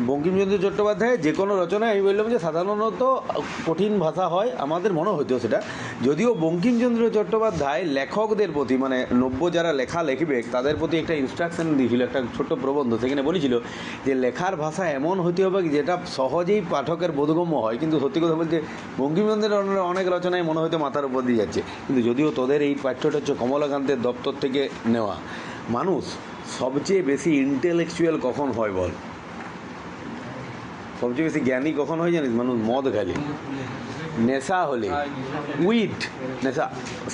বঙ্কিমচন্দ্র চট্টোপাধ্যায়ের যে কোনো রচনায় আমি বললাম যে সাধারণত কঠিন ভাষা হয়, আমাদের মনে হতো সেটা। যদিও বঙ্কিমচন্দ্র চট্টোপাধ্যায় লেখকদের প্রতি, মানে নব্য যারা লেখা লিখবে তাদের প্রতি একটা ইনস্ট্রাকশন দিয়েছিল, একটা ছোট্ট প্রবন্ধ, সেখানে বলেছিল যে লেখার ভাষা এমন হতে হবে যেটা সহজেই পাঠকের বোধগম্য হয়। কিন্তু সত্যি কথা বলতে বঙ্কিমচন্দ্রের অনেক রচনায় মনে হয়তো মাথার উপর দিয়ে যাচ্ছে। কিন্তু যদিও তোদের এই পাঠ্যটা হচ্ছে কমলাকান্তের দপ্তর থেকে নেওয়া। মানুষ সবচেয়ে বেশি ইন্টেলেকচুয়াল কখন হয় বল? সবচেয়ে বেশি জ্ঞানী কখন হয় জানিস? মানুষ মদ খেলে, নেশা হলে, উইড নেশা।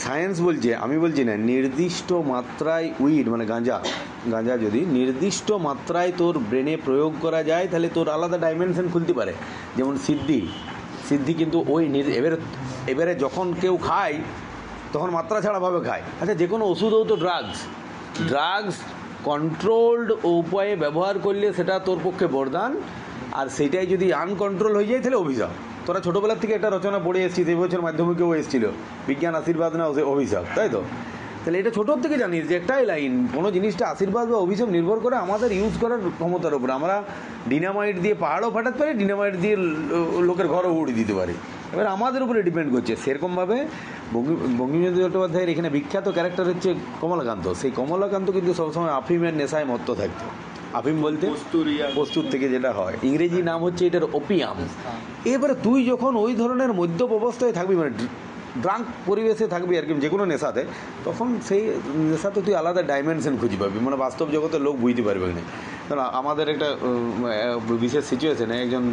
সায়েন্স বলছে, আমি বলছি না, নির্দিষ্ট মাত্রায় উইড মানে গাঁজা যদি নির্দিষ্ট মাত্রায় তোর ব্রেনে প্রয়োগ করা যায় তাহলে তোর আলাদা ডাইমেনশন খুলতে পারে। যেমন সিদ্ধি কিন্তু ওই এবারে যখন কেউ খায় তখন মাত্রা ছাড়াভাবে খায়। আচ্ছা, যে কোনো ওষুধও তো ড্রাগস কন্ট্রোলড উপায়ে ব্যবহার করলে সেটা তোর পক্ষে বরদান, আর সেটাই যদি আনকন্ট্রোল হয়ে যায় তাহলে অভিশাপ। তোরা ছোটোবেলার থেকে একটা রচনা পড়ে এসেছিস, এই বছর মাধ্যমিকেও এসেছিল, বিজ্ঞান আশীর্বাদ না অভিশাপ, তাই তো? তাহলে এটা ছোটোর থেকে জানিস যে একটাই লাইন, কোনো জিনিসটা আশীর্বাদ বা অভিশাপ নির্ভর করে আমাদের ইউজ করার ক্ষমতার উপর। আমরা ডিনামাইট দিয়ে পাহাড়ও ফাটাতে পারি, ডিনামাইট দিয়ে লোকের ঘরও উড়িয়ে দিতে পারি, এবার আমাদের উপরে ডিপেন্ড করছে। সেরকমভাবে বঙ্কিমচন্দ্র চট্টোপাধ্যায়ের এখানে বিখ্যাত ক্যারেক্টার হচ্ছে কমলাকান্ত। সেই কমলাকান্ত কিন্তু সবসময় আফিমের নেশায় মত্ত থাকতো। আফিম বলতে প্রস্তুত থেকে যেটা হয়, ইংরেজি নাম হচ্ছে এটার ওপিয়াম। এবারে তুই যখন ওই ধরনের মদ্যপ অবস্থায় থাকবি, মানে ড্রাঙ্ক পরিবেশে থাকবি আর কি, যে কোনো নেশাতে, তখন সেই নেশাতে তুই আলাদা ডাইমেনশন খুঁজে পাবি, মানে বাস্তব জগতের লোক বুঝতে পারবে না। কারণ আমাদের একটা বিশেষ সিচুয়েশনে একজন,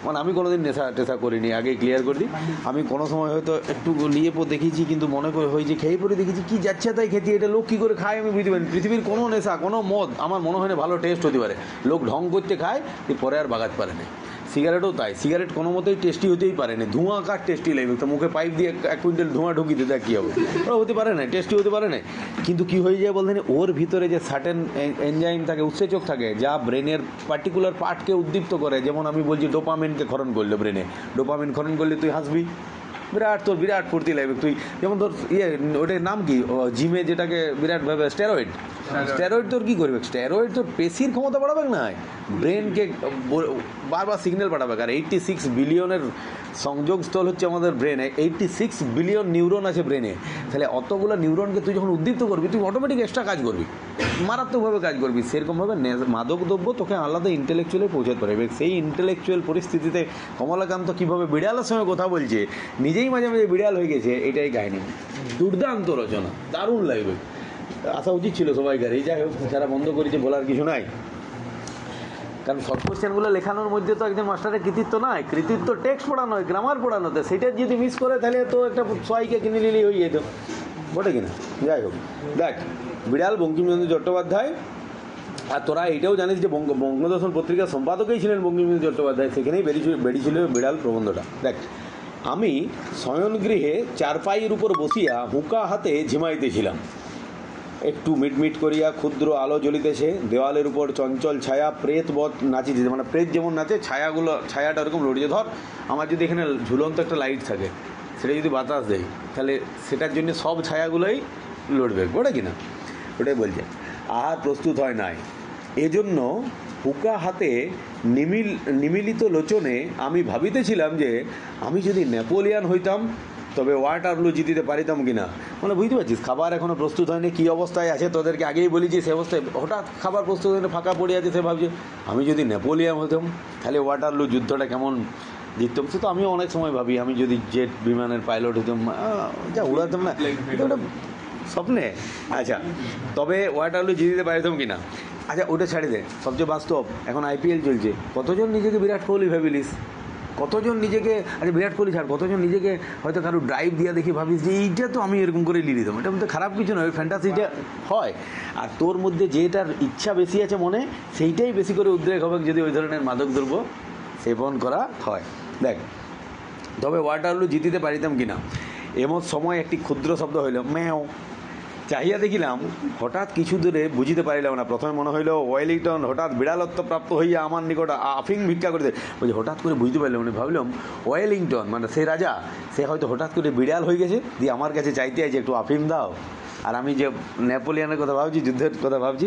মানে আমি কোনোদিন নেশা করিনি, আগে ক্লিয়ার করে দিই। আমি কোনো সময় হয়তো একটু নিয়ে দেখেছি, কিন্তু মনে করে হয়েছে খেয়ে পরে দেখেছি কি যাচ্ছে তাই খেতে, এটা লোক কী করে খায় আমি বুঝতে পারি। পৃথিবীর কোনো নেশা, কোনো মদ আমার মনে হয় না ভালো টেস্ট হতে পারে। লোক ঢং করতে খায়, পরে আর বাগাতে পারে না। সিগারেটও তাই, সিগারেট কোনো মতেই টেস্টি হতেই পারে না। ধোঁয়া কার টেস্টি লাগবে? তো মুখে পাইপ দিয়ে 1 কুইন্টাল ধোঁয়া ঢুকিয়ে দেয়, কী হবে? ওরা হতে পারে না, টেস্টি হতে পারে না। কিন্তু কী হয়ে যায় বলতে, ওর ভিতরে যে সার্টেন এনজাইম থাকে, উৎসেচক থাকে, যা ব্রেনের পার্টিকুলার পার্টকে উদ্দীপ্ত করে। যেমন আমি বলছি ডোপামিনকে ক্ষরণ করলো ব্রেনে, ডোপামিন ক্ষরণ করলে তুই হাসবি, বিরাট ফুর্তি লাগবে। তুই যেমন তোর ওটার নাম কি, জিমে যেটাকে বিরাটভাবে স্টেরয়েড তোর কী করবে? স্টেরয়েড তোর পেশির ক্ষমতা বাড়াবে না, ব্রেনকে বারবার সিগন্যাল পাঠাবে। আর 86 বিলিয়নের সংযোগস্থল হচ্ছে আমাদের ব্রেনে, 86 বিলিয়ন নিউরন আছে ব্রেনে। তাহলে অতগুলো নিউরনকে তুই যখন উদ্দীপ্ত করবি, তুই অটোমেটিক এক্সট্রা কাজ করবি, মারাত্মকভাবে কাজ করবি। সেরকমভাবে মাদক দ্রব্য তোকে আলাদা ইন্টেলেকচুয়ালে পৌঁছাতে পারে। সেই ইন্টেলেকচুয়াল পরিস্থিতিতে কমলাকান্ত কীভাবে বিড়ালের সঙ্গে কথা বলছে, নিজেই মাঝে মাঝে বিড়াল হয়ে গেছে, এটাই কাহিনি। দুর্দান্ত রচনা, দারুণ লাগবে, আসা উচিত ছিল সবাইকার। এই যাই হোক, যারা বন্ধ করেছে বলার কিছু নাই, কারণ শর্ট কোয়েশ্চেনগুলো লেখানোর মধ্যে তো একজন মাস্টারের কৃতিত্ব নয়, কৃতিত্ব টেক্সট পড়ানো হয়, গ্রামার পড়ানোতে। সেটা যদি মিস করে তাহলে তো একটা সবাইকে কিনে নিলেই হয়ে যেত, বটে কিনা? যাই হোক, দেখ, বিড়াল বঙ্কিমচন্দ্র চট্টোপাধ্যায়। আর তোরা এইটাও জানিস যে বঙ্গদর্শন পত্রিকার সম্পাদকেই ছিলেন বঙ্কিমচন্দ্র চট্টোপাধ্যায়, সেখানেই বেরিয়েছিল বিড়াল প্রবন্ধটা। দেখ, আমি শয়নগৃহে চারপাইয়ের উপর বসিয়া হুঁকা হাতে ঝিমাইতেছিলাম। একটু মিটমিট করিয়া ক্ষুদ্র আলো জ্বলিতেছে, দেওয়ালের উপর চঞ্চল ছায়া প্রেতবৎ নাচিতেছে। মানে প্রেত যেমন নাচে, ছায়াটা ওরকম লড়িয়ে। ধর আমার যদি এখানে ঝুলন্ত একটা লাইট থাকে, সেটা যদি বাতাস দেয়, তাহলে সেটার জন্য সব ছায়াগুলোই লড়বে, ওটা কিনা? ওটাই বলছে। আহার প্রস্তুত হয় নাই, এজন্য হুঁকা হাতে নিমিলিত লোচনে আমি ভাবিতেছিলাম যে আমি যদি নেপোলিয়ান হইতাম তবে ওয়াটারলু জিতিতে পারিতাম কিনা। মানে বুঝতে পারছিস, খাবার এখনও প্রস্তুত হয়নি, কী অবস্থায় আছে তোদেরকে আগেই বলেছি। সে অবস্থায় হঠাৎ খাবার প্রস্তুত হয়নি, ফাঁকা পড়ে আছে। সে ভাবছে আমি যদি নেপোলিয়ান হতাম তাহলে ওয়াটারলু যুদ্ধটা কেমন জিততাম। সে তো আমিও অনেক সময় ভাবি, আমি যদি জেট বিমানের পাইলট হতাম, যা উড়াতাম না, এটা ওটা স্বপ্নে। আচ্ছা, তবে ওয়াটারলু জিতিতে পারিতাম কিনা। আচ্ছা, ওটা ছাড়ি দে, সবচেয়ে বাস্তব, এখন IPL চলছে। কতজন নিজেকে বিরাট কোহলি ভাবিলিস? কতজন নিজেকে, আচ্ছা বিরাট কোহলি ছাড়, কতজন নিজেকে হয়তো কারো ড্রাইভ দিয়ে দেখি ভাবিস যে এইটা তো আমি এরকম করে লিখে দিতাম। এটা মধ্যে খারাপ কিছু নয়, ফ্যান্টাসিটা হয়। আর তোর মধ্যে যেটার ইচ্ছা বেশি আছে মনে, সেইটাই বেশি করে উদ্রেক হবে যদি ওই ধরনের মাদক দ্রব্য সেবন করা হয়। দেখ, তবে ওয়াটারলু জিতিতে পারিতাম কিনা, এমন সময় একটি ক্ষুদ্র শব্দ হইল, ম্যাও। চাহিয়া দেখিলাম, হঠাৎ কিছু দূরে বুঝিতে পারিলাম না। প্রথমে মনে হইল ওয়েলিংটন হঠাৎ বিড়ালত্ব প্রাপ্ত হইয়া আমার নিকট আফিং ভিক্ষা করিতে। বলছি হঠাৎ করে বুঝতে পারলাম, মানে ভাবলাম ওয়েলিংটন মানে সে রাজা, সে হয়তো হঠাৎ করে বিড়াল হয়ে গেছে, দিয়ে আমার কাছে চাইতে আছে একটু আফিম দাও। আর আমি যে নেপোলিয়ানের কথা ভাবছি, যুদ্ধের কথা ভাবছি,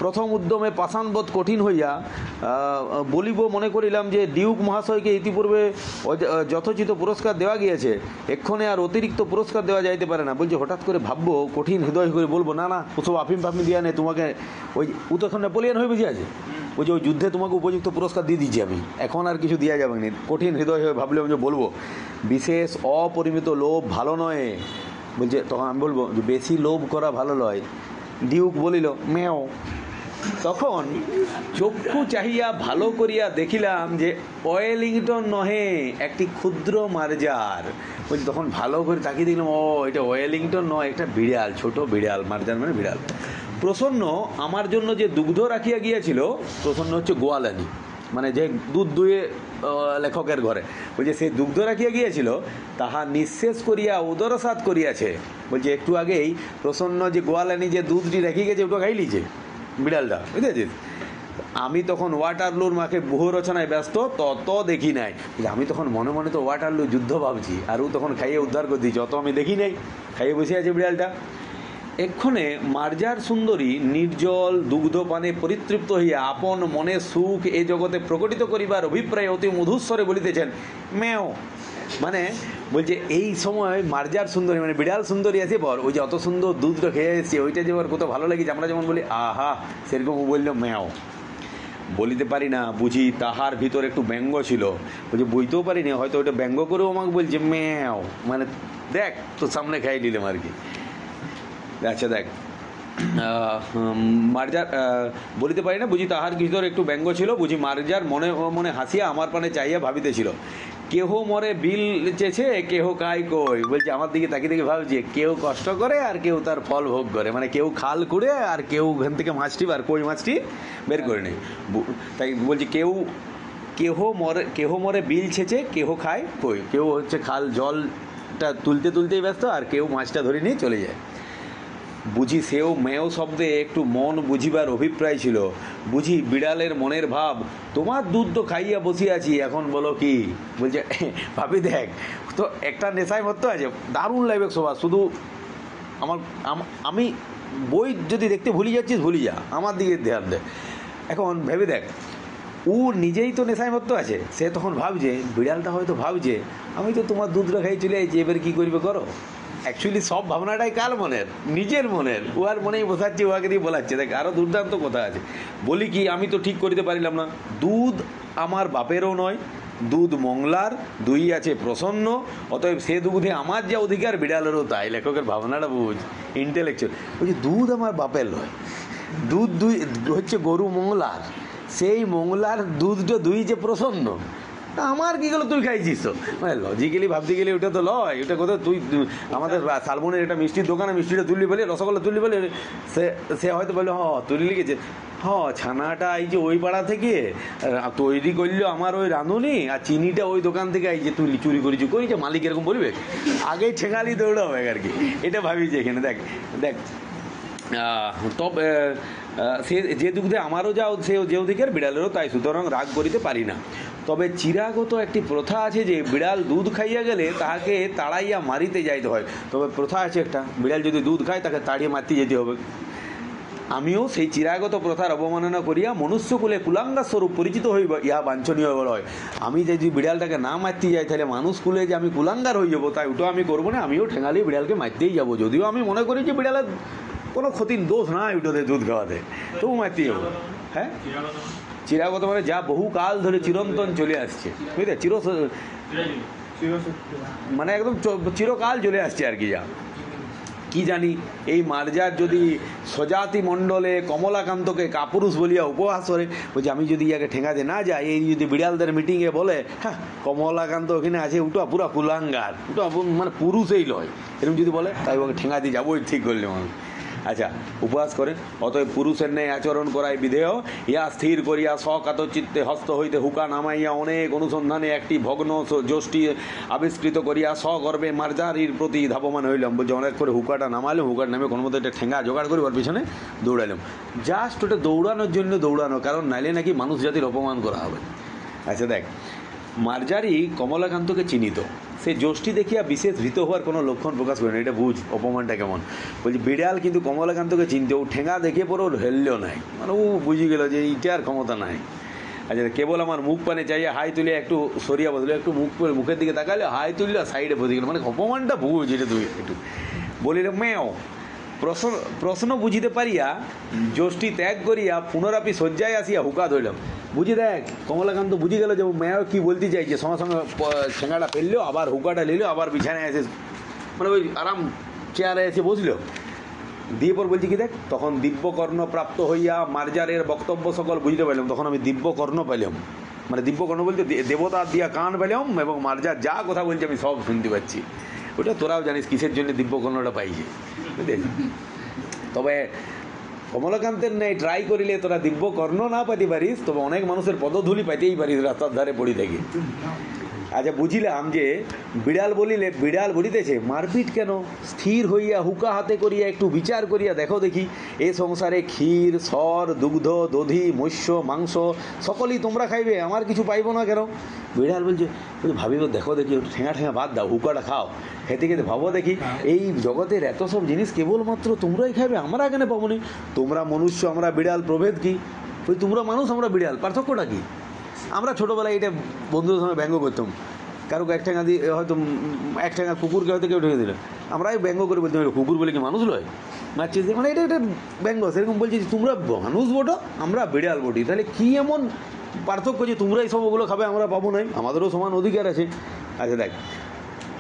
প্রথম উদ্যমে পাষাণবোধ কঠিন হইয়া বলিব মনে করিলাম যে ডিউক মহাশয়কে ইতিপূর্বে যথোচিত পুরস্কার দেওয়া গিয়েছে, এক্ষণে আর অতিরিক্ত পুরস্কার দেওয়া যাইতে পারে না। বলছে হঠাৎ করে ভাববো, কঠিন হৃদয় করে বলবো, না না ওসব আফিম ফাফিম দিয়া নেই, তোমাকে ওই ও তো এখন নেপোলিয়ান হয়ে বেঁচে আছে, ওই যে ওই যুদ্ধে তোমাকে উপযুক্ত পুরস্কার দিয়ে দিচ্ছি আমি, এখন আর কিছু দেওয়া যাবে না। কঠিন হৃদয় হয়ে ভাবলে আমি বলবো বিশেষ অপরিমিত লোভ ভালো নয়। বলছে তখন আমি বলবো যে বেশি লোভ করা ভালো নয়। ডিউক বলিল মেও। তখন চক্ষু চাহিয়া ভালো করিয়া দেখিলাম যে ওয়েলিংটন নহে, একটি ক্ষুদ্র মার্জার। বলছি তখন ভালো করে তাকিয়ে দেখলাম, ও এটা ওয়েলিংটন নয়, একটা বিড়াল, ছোট বিড়াল, মার্জার মানে বিড়াল। প্রসন্ন আমার জন্য যে দুগ্ধ রাখিয়া গিয়েছিল, প্রসন্ন হচ্ছে গোয়ালানি, মানে যে দুধ দুয়ে লেখকের ঘরে, বলছে সেই দুগ্ধ রাখিয়া গিয়েছিল তাহা নিঃশেষ করিয়া উদরসাৎ করিয়াছে। বলছে একটু আগেই প্রসন্ন যে গোয়ালানি যে দুধটি রেখে গেছে ওটা খাই লিছে বিড়ালটা, বুঝেছিস। আমি তখন ওয়াটারলুর মাকে বহু রচনায় ব্যস্ত, তত দেখি নাই। আমি তখন মনে মনে তো ওয়াটারলু যুদ্ধ ভাবছি, আর ও তখন খাইয়ে উদ্ধার করে দিয়েছে, অত আমি দেখি নাই, খাইয়ে বসে আছে বিড়ালটা। এক্ষণে মার্জার সুন্দরী নির্জল দুগ্ধপানে পরিতৃপ্ত হইয়া আপন মনে সুখ এ জগতে প্রকটিত করিবার অভিপ্রায় অতি মধুস্বরে বলিতেছেন মেও। মানে বলছে এই সময় মার্জার সুন্দরী মানে বিড়াল সুন্দরী আছে বর, ওই যে অত সুন্দর দুধটা খেয়ে এসেছে, ওইটা যে কত ভালো লেগেছে, আমরা যেমন বলি আহা, সেরকম বলল মেও। বলিতে পারি না, বুঝি তাহার ভিতর একটু ব্যঙ্গ ছিল। বলছে বুঝতেও পারিনি, হয়তো ওইটা ব্যঙ্গ করেও আমাকে বলছে মেও, মানে দেখ তো সামনে খাই দিলাম আর কি। আচ্ছা দেখ, মার্জার বলিতে পারি না, বুঝি তাহার ভিতর একটু ব্যঙ্গ ছিল। বুঝি মার্জার মনে মনে হাসিয়া আমার পানে চাইয়া ভাবিতেছিল, কেহ মরে বিল চেছে কেহ কাই কই। বলছে আমার দিকে তাকিয়ে দেখে ভাবছে কেউ কষ্ট করে আর কেউ তার ফল ভোগ করে, মানে কেউ খাল কুড়ে আর কেউ ওখান থেকে মাছটি আর কই মাছটি বের করে নেই। তাই বলছে কেহ মরে বিল ছেচে কেহ খায় কই, কেউ হচ্ছে খাল জলটা তুলতেই ব্যস্ত আর কেউ মাছটা ধরে নিয়ে চলে যায়। বুঝি সেও মেয় শব্দে একটু মন বুঝিবার অভিপ্রায় ছিল। বুঝি বিড়ালের মনের ভাব, তোমার দুধ তো খাইয়া বসিয়াছি, এখন বলো কি। বলছে ভাবি দেখ তো একটা নেশায় মতো আছে, দারুণ লাগবে সবার, শুধু আমি বই যদি দেখতে ভুলে যাচ্ছিস ভুলি যা, আমার দিকে ধ্যান দে। এখন ভেবে দেখ, ও নিজেই তো নেশায় মতো আছে, সে তখন ভাবছে, বিড়ালটা হয়তো ভাবছে আমি তো তোমার দুধটা খাই চলে যাচ্ছি, এবার কী করবে করো। অ্যাকচুয়ালি সব ভাবনাটাই কার মনের, নিজের মনের, ও আর মনেই বোঝাচ্ছে, ওকে দিয়ে বলাচ্ছে। দেখ আরও দুর্দান্ত কথা আছে, বলি কি আমি তো ঠিক করিতে পারিলাম না, দুধ আমার বাপেরও নয়, দুধ মংলার, দুই আছে প্রসন্ন, অতএব সে দুধে আমার যা অধিকার বিড়ালেরও তাই। লেখকের ভাবনাটা বুঝ, ইন্টেলেকচুয়াল। বলছি দুধ আমার বাপের নয়, দুধ দুই হচ্ছে গরু মংলার, সেই মংলার দুধটা দুই যে প্রসন্ন, আমার কি গেলো তুই খাইছিস তো, মানে লজিক্যালি ভাবতে গেলে ওটা তো লয়, ওটা কোথাও তুই আমাদের শালবনের একটা মিষ্টির দোকানে মিষ্টিটা তুললি বলে, রসগোল্লা তুললি বলে, সে হয়তো বললো তুললি গেছে, ছানাটা এই যে ওই পাড়া থেকে তৈরি করলো আমার ওই রাঁধুনি, আর চিনিটা ওই দোকান থেকে এই যে তুই চুরি করেছি মালিক এরকম বলবে, আগেই ঠেঙালি দৌড়াবে আর কি। এটা ভাবিছি এখানে। দেখ দেখ তবে সে যে দুগ্ধে আমারও যা সে যে অধিকার বিড়ালেরও তাই, সুতরাং রাগ করিতে পারি না। তবে চিরাগত একটি প্রথা আছে যে বিড়াল দুধ খাইয়া গেলে তাহাকে তাড়াইয়া মারিতে যাইতে হয়। তবে প্রথা আছে একটা, বিড়াল যদি দুধ খায় তাকে তাড়িয়ে মারতে যেতে হবে। আমিও সেই চিরাগত প্রথার অবমাননা করিয়া মনুষ্যকুলে কুলাঙ্গার স্বরূপ পরিচিত হইব, ইহা বাঞ্ছনীয় বড় হয়। আমি যদি বিড়ালটাকে না মারতে যাই তাহলে মানুষ কুলে যে আমি কুলাঙ্গার হয়ে যাবো, তাই ওটাও আমি করবো না। আমিও ঠেঙালি বিড়ালকে মারতেই যাবো, যদিও আমি মনে করি যে বিড়ালের কোনো ক্ষতির দোষ নাই ওটাতে দুধ খাওয়াতে, তবু মারতেই যাবো। হ্যাঁ, চিরাগত মানে যা বহুকাল ধরে চিরন্তন চলে আসছে, বুঝলে, মানে একদম চিরকাল চলে আসছে আর কি। যা কি জানি এই মার্জার যদি স্বজাতি মণ্ডলে কমলাকান্তকে কাপুরুষ বলিয়া উপহাস করে, বলছে আমি যদি ইয়াকে ঠেঙাতে না যাই, এই যদি বিড়ালদের মিটিংয়ে বলে হ্যাঁ কমলাকান্ত ওখানে আছে, ওটা পুরা কুলাঙ্গার, ওটা মানে পুরুষই লয়, এরকম যদি বলে, তাই ওকে ঠেঙাতে যাবোই ঠিক করলে মানুষ। আচ্ছা, উপহাস করেন, অতএব পুরুষের ন্যায় আচরণ করাই বিধেয়। ইহা স্থির করিয়া সকাত চিত্তে হস্ত হইতে হুকা নামাইয়া অনেক অনুসন্ধানে একটি ভগ্ন যষ্টি আবিষ্কৃত করিয়া সগর্বে মার্জারির প্রতি ধাবমান হইলাম। বলছে অনেক করে হুকাটা নামাইলাম, হুকার নামে কোনো মতো একটা ঠেঙ্গা জোগাড় করি ওর পিছনে দৌড়াইলাম। জাস্ট ওটা দৌড়ানোর জন্য দৌড়ানো, কারণ নাইলে নাকি মানুষ জাতির অপমান করা হবে। আচ্ছা দেখ, মার্জারি কমলাকান্তকে চিনিত, সে যষ্টি দেখিয়া বিশেষ ভীত হওয়ার কোনো লক্ষণ প্রকাশ করে না। এটা বুঝ অপমানটা কেমন। বলছি বিড়াল কিন্তু কমলাকান্তকে চিনতে, ও ঠেঙা দেখে পরে ওর হেললেও নাই, মানে ও বুঝে গেল যে এইটার ক্ষমতা নাই। আচ্ছা কেবল আমার মুখ পানে চাইয়া হাই তুলে একটু সরিয়া বসলো, একটু মুখের দিকে তাকালে হাই তুললে সাইডে বসে গেল, মানে অপমানটা বুঝ এটা তুই একটু বলিল মেও। প্রশ্ন বুঝিতে পারিয়া যষ্টি ত্যাগ করিয়া পুনরাপি শয্যায় আসিয়া হুকা ধরিলাম। বুঝি দেখ কমলাকান্ত বুঝি গেল যে মেয় কি বলতে চাইছে, সঙ্গে সঙ্গে ঠেঙাটা ফেললো, আবার হুকাটা নিল, আবার বিছানায় এসে মানে ওই আরাম চেয়ারে এসে বসলো। দিয়ে পর বলছি কি দেখ, তখন দিব্যকর্ণ প্রাপ্ত হইয়া মার্জারের বক্তব্য সকল বুঝতে পারলাম। তখন আমি দিব্যকর্ণ পেলাম, মানে দিব্যকর্ণ বলতে দেবতার দিয়া কান পেলাম, এবং মার্জার যা কথা বলছে আমি সব শুনতে পাচ্ছি। ওটা তোরাও জানিস কিসের জন্য দিব্যকর্ণটা পাইছে, বুঝলি। তবে কমলাকান্তের নেই ট্রাই করিলে তোরা দিব্যকর্ণ না পাইতে পারিস, তবে অনেক মানুষের পদধূলি পাইতেই পারিস রাস্তার ধারে পড়ি থেকে। আচ্ছা বুঝিলাম যে বিড়াল বলিতেছে মারপিট কেন, স্থির হইয়া হুকা হাতে করিয়া একটু বিচার করিয়া দেখো দেখি, এ সংসারে ক্ষীর সর দুগ্ধ দধি মৎস্য মাংস সকলই তোমরা খাইবে, আমার কিছু পাইব না কেন। বিড়াল বলছে ভাবিব দেখো দেখি, একটু ঠেঙা বাদ দাও, হুকাটা খাও, খেতে খেতে ভাবো দেখি এই জগতের এত সব জিনিস কেবলমাত্র তোমরাই খাইবে, আমরা কেন পাবো না। তোমরা মনুষ্য, আমরা বিড়াল, প্রভেদ কি? ওই তোমরা মানুষ, আমরা বিড়াল, পার্থক্যটা কি? আমরা ছোটোবেলায় এটা বন্ধুদের সঙ্গে ব্যঙ্গ করতাম, কারো এক ঠেঙা দিয়ে হয়তো এক ঠেঙা কুকুরকে হয়তো কেউ ঢেকে দিল, আমরাই ব্যঙ্গ করে বলতাম কুকুর বলে কি মানুষ লয়, মারছে, মানে এটা এটা ব্যঙ্গ। সেরকম বলছি তোমরা মানুষ বটো, আমরা বিড়াল বটি, তাহলে কী এমন পার্থক্য যে তোমরা এই সব ওগুলো খাবে আমরা পাবো নাই, আমাদেরও সমান অধিকার আছে। আচ্ছা দেখ,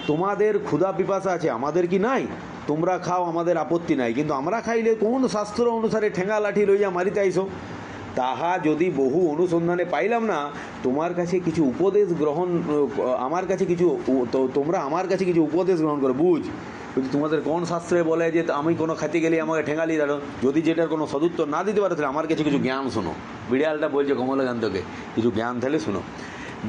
তোমাদের ক্ষুধা পিপাসা আছে, আমাদের কি নাই? তোমরা খাও, আমাদের আপত্তি নাই, কিন্তু আমরা খাইলে কোন শাস্ত্র অনুসারে ঠেঙা লাঠি লইয়া মারিতে আইসো? তাহা যদি বহু অনুসন্ধানে পাইলাম না, তোমার কাছে কিছু উপদেশ গ্রহণ, আমার কাছে কিছু, তোমরা আমার কাছে কিছু উপদেশ গ্রহণ করো। বুঝ তোমাদের কোন শাস্ত্রে বলে যে আমি কোনো খাতে গেলে আমাকে ঠেঙালি দাঁড়ো, যদি যেটার কোনো সদুত্তর না দিতে পারো তাহলে আমার কাছে কিছু জ্ঞান শোনো। বিড়ালটা বলছে কমলাকান্তকে কিছু জ্ঞান তাহলে শোনো।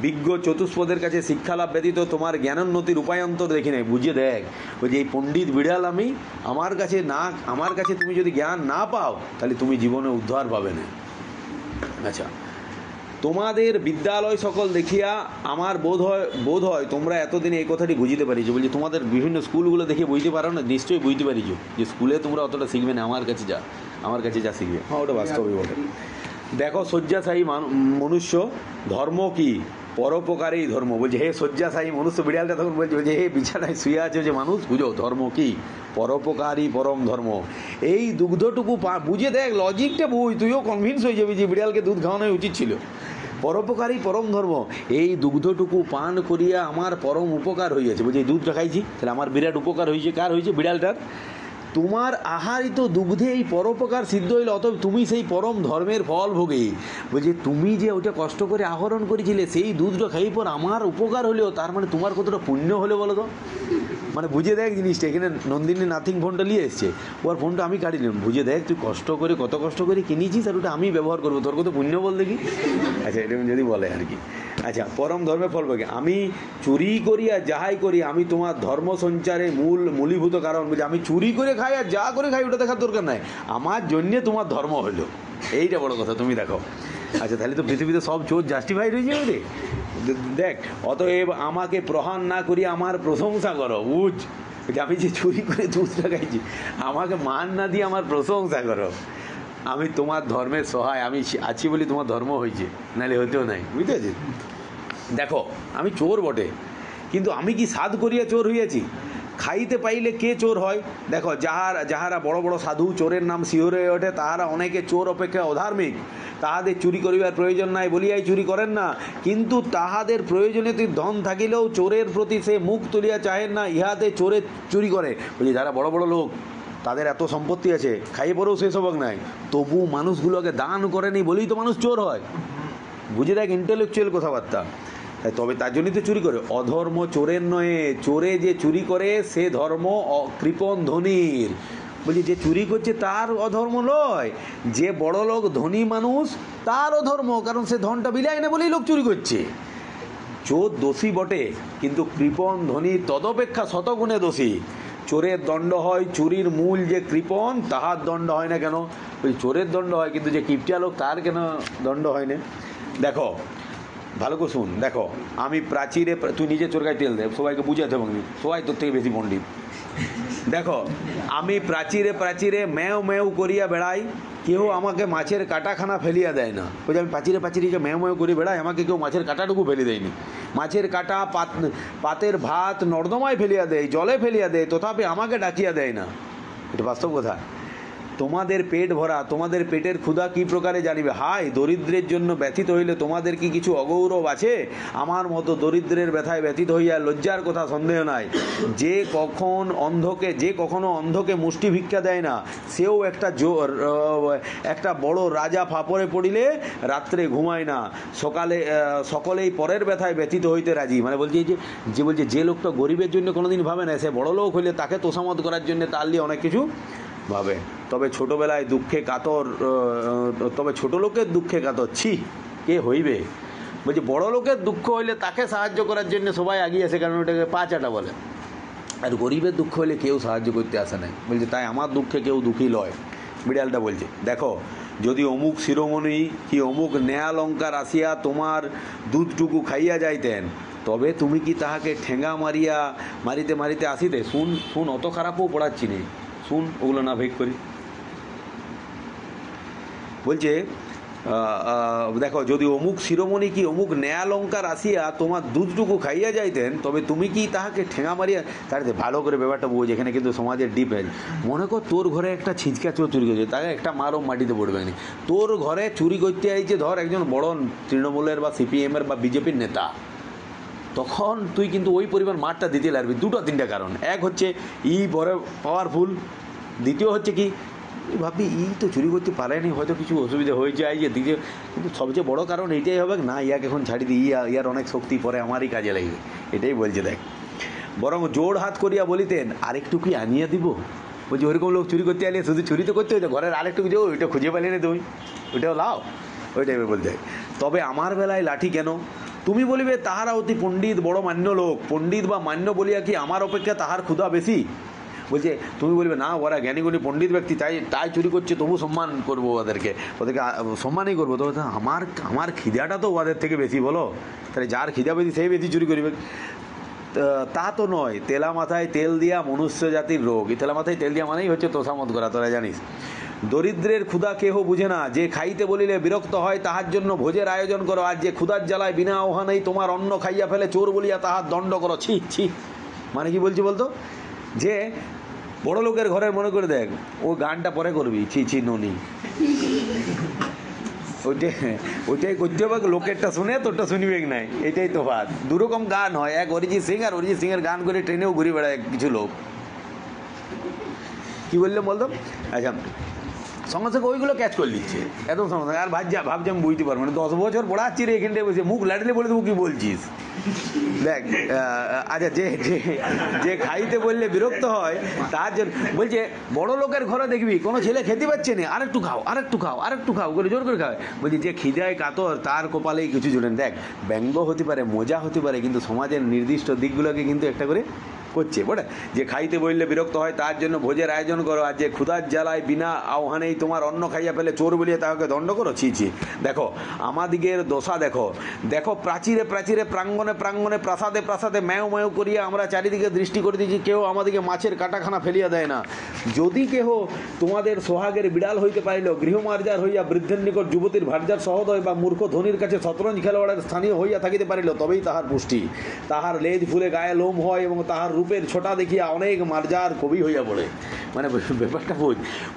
বিজ্ঞ চতুষ্পদের কাছে শিক্ষালাভ ব্যতীত তোমার জ্ঞানোন্নতির উপায়ন্তর দেখি নাই। বুঝিয়ে দেখ, ওই যে এই পণ্ডিত বিড়াল আমি, আমার কাছে তুমি যদি জ্ঞান না পাও তাহলে তুমি জীবনে উদ্ধার পাবে না। আচ্ছা, তোমাদের বিদ্যালয় সকল দেখিয়া আমার বোধ হয় তোমরা এতদিনে এই কথাটি বুঝিতে পারিছ। বলছি তোমাদের বিভিন্ন স্কুলগুলো দেখে বুঝতে পারো না, নিশ্চয়ই বুঝতে পারিছ যে স্কুলে তোমরা অতটা শিখবে না, আমার কাছে যা শিখবে। হ্যাঁ, ওটা বাস্তবই বটে। দেখো শয্যাশায়ী মনুষ্য ধর্ম কি, পরোপকারেই ধর্ম। বলছে হে শয্যাশায়ী মনুষ্য, বিড়ালটা তখন বলছে হে বিছানায় শুয়ে আছে যে মানুষ, বুঝো ধর্ম কি, পরোপকারী পরম ধর্ম। এই দুগ্ধটুকু বুঝে দেখ, লজিকটা বুঝ, তুইও কনভিন্স হয়ে যাবি যে বিড়ালকে দুধ খাওয়ানোই উচিত ছিল। পরোপকারী পরম ধর্ম, এই দুগ্ধটুকু পান করিয়া আমার পরম উপকার হইয়াছে। বলছে এই দুধটা খাইছি, তাহলে আমার বিরাট উপকার হয়েছে। কার হয়েছে? বিড়ালটার। তোমার আহারিত দুগ্ধে এই পরোপকার সিদ্ধ হইল, অতএব তুমি সেই পরম ধর্মের ফল ভোগে। বলছে তুমি যে ওইটা কষ্ট করে আহরণ করেছিলে, সেই দুধটা খাই পর আমার উপকার হলেও, তার মানে তোমার কতটা পুণ্য হলে বলো তো। মানে বুঝে দেখ জিনিসটা। এখানে নন্দিনী নাথিং ফোনটা নিয়ে এসছে, ওর ফোনটা আমি কাটিলাম। বুঝে দেখ তুই কত কষ্ট করে কিনেছিস, আর ওটা আমি ব্যবহার করবো, তোর কত পুণ্য বল দেখি। আচ্ছা, এরকম যদি বলে আর কি। আচ্ছা, পরম ধর্মের ফল ভোগে। আমি চুরি করি আর যাহাই করি, আমি তোমার ধর্ম সঞ্চারে মূলীভূত কারণ। বলছি আমি চুরি করে খাই আর যা করে খাই ওটা দেখার দরকার নাই, আমার জন্যে তোমার ধর্ম হলো, এইটা বড় কথা। তুমি দেখো। আচ্ছা, তাহলে তো পৃথিবীতে সব চোর জাস্টিফাইড হয়ে যাবে রে। দেখ, অতএব আমাকে প্রহার না করি আমার প্রশংসা করো। বুঝ, আমি যে চুরি করে দুধটা খাইছি, আমাকে মান না দিয়ে আমার প্রশংসা করো। আমি তোমার ধর্মের সহায়, আমি আছি বলি তোমার ধর্ম হয়েছে, নাহলে হতেও নাই। বুঝতে পারছি? দেখো, আমি চোর বটে, কিন্তু আমি কি সাধ করিয়া চোর হইয়াছি? খাইতে পাইলে কে চোর হয়? দেখো, যাহারা বড় বড় সাধু চোরের নাম শিহরে ওঠে, তাহারা অনেকে চোর অপেক্ষা অধার্মিক। তাহাদের চুরি করিবার প্রয়োজন নাই বলিয়াই চুরি করেন না, কিন্তু তাহাদের প্রয়োজনীয় ধন থাকিলেও চোরের প্রতি সে মুখ তুলিয়া চাহেন না, ইহাতে চোরে চুরি করে। বলছি যারা বড় বড় লোক, তাদের এত সম্পত্তি আছে, খাইয়ে পরেও শেষ হবেক নাই, তবু মানুষগুলোকে দান করেনি বলেই তো মানুষ চোর হয়। বুঝে দেখ, ইন্টেলেকচুয়াল কথাবার্তা। তবে তার জন্যই তো চুরি করে। অধর্ম চোরের নয়, চোরে যে চুরি করে সে ধর্ম কৃপণ ধনীর। বলছি যে চুরি করছে তার অধর্ম নয়, যে বড় লোক ধনী মানুষ তার অধর্ম, কারণ সে ধনটা বিলায় না বলেই লোক চুরি করছে। চোর দোষী বটে, কিন্তু কৃপণ ধনী তদপেক্ষা শতগুণে দোষী। চোরের দণ্ড হয়, চুরির মূল যে কৃপণ তাহার দণ্ড হয় না কেন? ওই চোরের দণ্ড হয়, কিন্তু যে কিপটিয়া লোক তার কেন দণ্ড হয় না? দেখো, ভালো করে শুন। দেখো আমি প্রাচীরে, তুই নিজে চোরকায় তেল দে, সবাইকে বুঝাতে হবে, সবাই তোর থেকে বেশি পণ্ডিত। দেখো আমি প্রাচীরে প্রাচীরে ম্যাও ম্যাও করিয়া বেড়াই, কেউ আমাকে মাছের কাটাখানা ফেলিয়া দেয় না। বলছি আমি প্রাচীরে প্রাচীরে যে ম্যাও ম্যাও করে বেড়াই, আমাকে কেউ মাছের কাঁটাটুকু ফেলে দেয়নি। মাছের কাঁটা, পাতের ভাত নর্দমায় ফেলিয়া দেয়, জলে ফেলিয়া দেয়, তথাপি আমাকে ডাকিয়া দেয় না। এটা বাস্তব কথা। তোমাদের পেট ভরা, তোমাদের পেটের ক্ষুধা কি প্রকারে জানিবে? হায় দরিদ্রের জন্য ব্যথিত হইলে তোমাদের কি কিছু অগৌরব আছে? আমার মতো দরিদ্রের ব্যথায় ব্যথিত হইয়া লজ্জার কথা সন্দেহ নাই। যে কখনো অন্ধকে মুষ্টি ভিক্ষা দেয় না, সেও একটা বড় রাজা ফাপড়ে পড়িলে রাত্রে ঘুমায় না, সকলেই পরের ব্যথায় ব্যথিত হইতে রাজি। মানে বলছি যে লোকটা গরিবের জন্য কোনোদিন ভাবে না, সে বড় লোক হইলে তাকে তোষামত করার জন্য তার নিয়ে অনেক কিছু ভাবে। তবে ছোট লোকের দুঃখে কাতর ছি কে হইবে। বলছি বড় লোকের দুঃখ হইলে তাকে সাহায্য করার জন্য সবাই এগিয়ে আসে, কারণ ওটাকে পাঁচাটা বলে। আর গরিবের দুঃখ হইলে কেউ সাহায্য করতে আসে নাই। বলছে তাই আমার দুঃখে কেউ দুঃখী লয়। বিড়ালটা বলছে দেখো যদি অমুক শিরোমণি কি অমুক ন্যায়ালঙ্কার আসিয়া তোমার দুধটুকু খাইয়া যাইতেন, তবে তুমি কি তাহাকে ঠেঙ্গা মারিতে মারিতে আসিতে। শুন অত খারাপও পড়াচ্ছি নেই, শুন ওগুলো না ভেগ করি। বলছে দেখো যদি অমুক শিরোমণি কি অমুক ন্যায়ালঙ্কার আসিয়া তোমার দুধটুকু খাইয়া যাইতেন, তবে তুমি কি তাহাকে ঠেঙা মারিয়া। তাহলে ভালো করে ব্যাপারটা বোঝ, এখানে কিন্তু সমাজের ডিপেন্ড। মনে কর তোর ঘরে একটা ছিঁচকা চোর চুরি করছে, তাকে একটা মারও মাটিতে পড়বে না। তোর ঘরে চুরি করতে আইছে ধর একজন বড় তৃণমূলের বা সিপিএমের বা বিজেপির নেতা, তখন তুই কিন্তু ওই পরিমাণ মারটা দিতে লাগবি। দুটো তিনটা কারণ, এক হচ্ছে বড় পাওয়ারফুল, দ্বিতীয় হচ্ছে কি ভাববি তো চুরি করতে পারেনি, হয়তো কিছু অসুবিধা হয়েছে যে দ্বিতীয়। কিন্তু সবচেয়ে বড় কারণ এইটাই হবে না, ইয়াকে এখন ছাড়ি দিই, ইয়ার অনেক শক্তি পরে আমারই কাজে লাগবে, এটাই বলছে। দেখ বরং জোড় হাত করিয়া বলিতেন আরেকটু কি আনিয়া দিব। বলছি ওইরকম লোক চুরি করতে আলিয়ে শুধু চুরি তো করতে হইতো, ঘরের আরেকটু যে ওইটা খুঁজে পালিয়ে না তুমি, ওইটাও লাও, ওই টাইপের বলতে হয়। তবে আমার বেলায় লাঠি কেন? তুমি বলিবে তাহারা অতি পণ্ডিত বড় মান্য লোক, পণ্ডিত বা মান্য বলিয়া কি আমার অপেক্ষা তাহার ক্ষুধা বেশি। বলছে তুমি বলবে না ওরা জ্ঞানীগুণী পণ্ডিত ব্যক্তি, তাই চুরি করছে, তবু সম্মান করবো ওদেরকে সম্মানই করবো। তবে আমার খিদাটা তো ওদের থেকে বেশি, বলো তাহলে যার খিদা বেশি সেই বেশি চুরি করবে। তা তো নয়, তেলা মাথায় তেল দিয়া মনুষ্য জাতির রোগ। এই তেলা মাথায় তেল দিয়া মানেই হচ্ছে তোষামত করা, তোরা জানিস। দরিদ্রের ক্ষুধা কেহ বুঝে না, যে খাইতে বলিলে বিরক্ত হয় তাহার জন্য ভোজের আয়োজন করো, আর যে ক্ষুধার জ্বালায় বিনা আহ্বানেই তোমার অন্ন খাইয়া ফেলে চোর বলিয়া তাহার দণ্ড করো। ছি ছি। মানে কি বলছি বলতো, যে বড় লোকের ঘরের মনে করে দেখ, ও গানটা পরে করবি ছি ছি ননি, ওইটাই করতে হবে, লোকেরটা শুনে তোরটা শুনবে নাই, এটাই তো ভাত। দুরকম গান হয়, এক অরিজিৎ সিং আর অরিজিৎ সিং এর গান করে ট্রেনেও ঘুরে বেড়ায় কিছু লোক। কি বললাম বলতো? আচ্ছা সঙ্গে সঙ্গে ওইগুলো ক্যাচ করে নিচ্ছে একদম সঙ্গে সঙ্গে। আর ভাবছি আমি বুঝতে পারবো না, 10 বছর পড়াচ্ছি রে এখানটায় বসে, মুখ লাটলে বলে দেবো কি বলছিস। দেখ আচ্ছা যে খাইতে বললে বিরক্ত হয় তার জন্য বলছে বড় লোকের ঘরে দেখবি কোনো ছেলে খেতে পাচ্ছে না, আরেকটু খাও আরেকটু খাও আরেকটু খাও করে জোর করে খাওয়ায়। বলছি যে খিদায় কাতর তার কপালেই কিছু জোরেন। দেখ ব্যঙ্গ হতে পারে, মজা হতে পারে, কিন্তু সমাজের নির্দিষ্ট দিকগুলোকে কিন্তু একটা করে করছে বটে। যে খাইতে বললে বিরক্ত হয় তার জন্য ভোজের আয়োজন করো, আর যে ক্ষুধার জ্বালায় বিনা আহ্বানেই তোমার অন্ন খাইয়া ফেলে চোর বলিয়া তাকে দণ্ড করো। ছি ছি। দেখো আমাদিগের দশা দেখো, দেখো প্রাচীরে প্রাচীরে প্রাঙ্গণে প্রাঙ্গণে প্রাসাদে প্রাসাদে ম্যাও ম্যাও করিয়া আমরা চারিদিকে দৃষ্টি করে দিয়েছি, কেউ আমাদিকে মাছের কাটাখানা ফেলিয়া দেয় না। যদি কেহ তোমাদের সোহাগের বিড়াল হইতে পারিল, গৃহমার্জার হইয়া বৃদ্ধের নিকট যুবতীর ভার্যার সহদয় বা মূর্খ ধনির কাছে শতরঞ্জ খেলোয়াড়ের স্থানীয় হইয়া থাকিতে পারিল, তবেই তাহার পুষ্টি। তাহার লেজ ফুলে গায়ে লোম হয় এবং তাহার রূপের ছোটা দেখিয়া অনেক মার্জার কবি হইয়া পড়ে। মানে ব্যাপারটা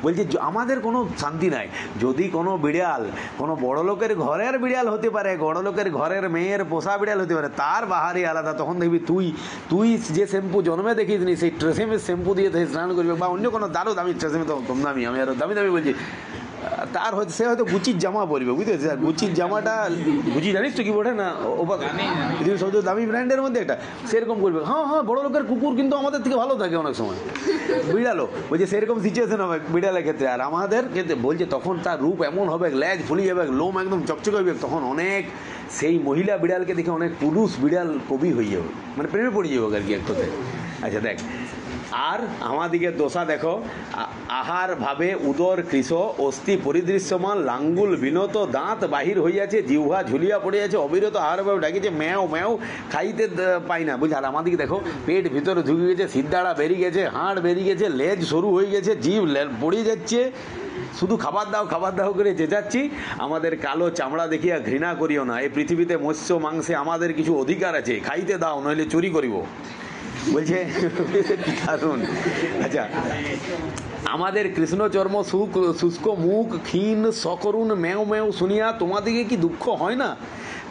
বলছে আমাদের কোনো শান্তি নাই। যদি কোনো বিড়াল কোনো বড় লোকের ঘরের বিড়াল হতে পারে, বড় লোকের ঘরের মেয়ের পোষা বিড়াল হতে পারে, তার বাহারি আলাদা। তখন দেখবি তুই যে শ্যাম্পু জন্মে দেখিস নি, সেই ট্রেসেমের শ্যাম্পু দিয়ে স্নান করবে, বা অন্য কোনো দামি ট্রেসেমে তো কম দামি, আমি আরো দামি দামি বলছি, তার হয়তো সে হয়তো গুচির জামা পরবে, বুঝতে পারছিস? আর গুচির জামাটা গুচি জানিস তো কি বটে না, পৃথিবীর সবচেয়ে দামি ব্র্যান্ডের মধ্যে একটা, সেরকম করবে। হ্যাঁ বড় লোকের কুকুর কিন্তু আমাদের থেকে ভালো থাকে অনেক সময়, বিড়ালও বলছে সেরকম সিচুয়েশন হবে বিড়ালের ক্ষেত্রে। আর আমাদের ক্ষেত্রে বলছে তখন তার রূপ এমন হবে, লেজ ফুলি যাবে, লোম একদম চকচকে হবে, তখন অনেক সেই মহিলা বিড়ালকে দেখে অনেক পুরুষ বিড়াল কবি হয়ে যাবে, মানে প্রেমে পড়ে যাবে আর কি এক কথায়। আচ্ছা দেখ আর আমাদিকে দশা দেখো, আহার ভাবে উদর কৃষ, অস্থি পরিদৃশ্যমান, লাঙ্গুল বিনত, দাঁত বাহির হইয়াছে, জিহ্বা ঝুলিয়া পড়িয়াছে, অবিরত আহার ভাবে ডাকিছে ম্যাও ম্যাও, খাইতে পাই না, বুঝলি। আর আমাদিকে দেখো পেট ভিতরে ঢুকে গেছে, সিদ্ধাড়া বেরিয়ে গেছে, হাড় বেরিয়ে গেছে, লেজ সরু হয়ে গেছে, জিভ পড়িয়ে যাচ্ছে, শুধু খাবার দাও করে চেঁচাচ্ছি। আমাদের কালো চামড়া দেখিয়া ঘৃণা করিও না, এই পৃথিবীতে মৎস্য মাংসে আমাদের কিছু অধিকার আছে, খাইতে দাও নইলে চুরি করিব, বলছে। দারুণ। আচ্ছা, আমাদের কৃষ্ণচর্ম শুষ্ক মুখ, ক্ষীণ সকরুণ ম্যাও ম্যাও শুনিয়া তোমাদিকে কি দুঃখ হয় না?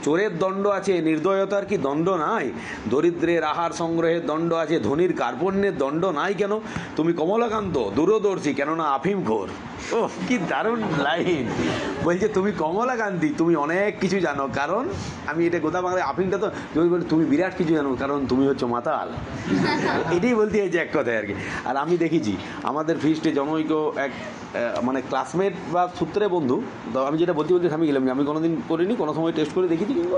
চোরের দণ্ড আছে, নির্দয়তার কি দণ্ড নাই? দরিদ্রের আহার সংগ্রহের দণ্ড আছে, ধনীর কার্পণ্যের দণ্ড নাই কেন? তুমি কমলাকান্ত দূরদর্শী, কেননা আফিম ঘোর। ও কি দারুণ লাইন! বলছে তুমি কমলাকান্তি, তুমি অনেক কিছু জানো, কারণ আমি এটা গোটা বাংলায় আফিমটা তো তুমি বিরাট কিছু জানো, কারণ তুমি হচ্ছে মাতাল। এটাই বলতে চাইছে এক কথায় আর কি। আর আমি দেখেছি আমাদের ফিস্টে জনৈক এক মানে ক্লাসমেট বা সূত্রে বন্ধু, তো আমি যেটা বলতে থামি গেলাম, আমি কোনোদিন করিনি, কোনো সময় টেস্ট করে দেখেছি, কিন্তু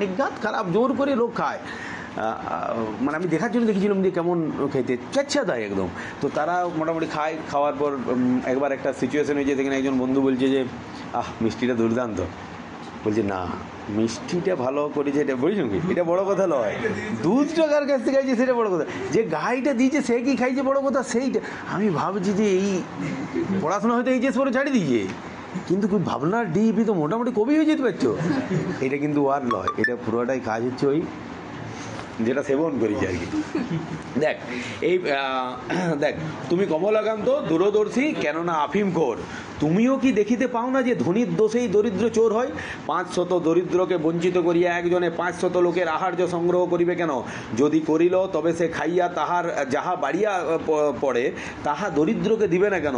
নিঘাত খারাপ, জোর করে লোক খায়। মানে আমি দেখার জন্য দেখেছিলাম যে কেমন খেতে চেচ্ছা দেয় একদম। তো তারা মোটামুটি খায়, খাওয়ার পর একবার একটা সিচুয়েশন হয়েছে, সেখানে একজন বন্ধু বলছে যে মিষ্টিটা দুর্দান্ত। বলছে না, মিষ্টিটা ভালো করেছে, এটা বুঝলি কি, এটা বড় কথা নয়, দুধ টাকার কাছ থেকে খাইছে সেটা বড় কথা, যে গাইটা দিয়েছে সে কি খাইছে বড় কথা সেইটা। আমি ভাবছি যে এই পড়াশোনা হয়তো এইচএস পরে ছাড়ি দিয়েছে, কিন্তু ভাবনার ডিপি তো মোটামুটি কবি হয়ে যেতে পারছো। এটা কিন্তু আর নয়, এটা পুরোটাই কাজ হচ্ছে ওই যেটা সেবন করেছি আর কি। দেখ এই দেখ, তুমি কমলাকান্ত দূরদর্শী, কেননা আফিম ঘোর। তুমিও কি দেখিতে পাও না যে ধনীর দোষেই দরিদ্র চোর হয়? 500 দরিদ্রকে বঞ্চিত করিয়া একজনে 500 লোকের আহার্য সংগ্রহ করিবে কেন? যদি করিল তবে সে খাইয়া তাহার যাহা বাড়িয়া পড়ে তাহা দরিদ্রকে দিবে না কেন?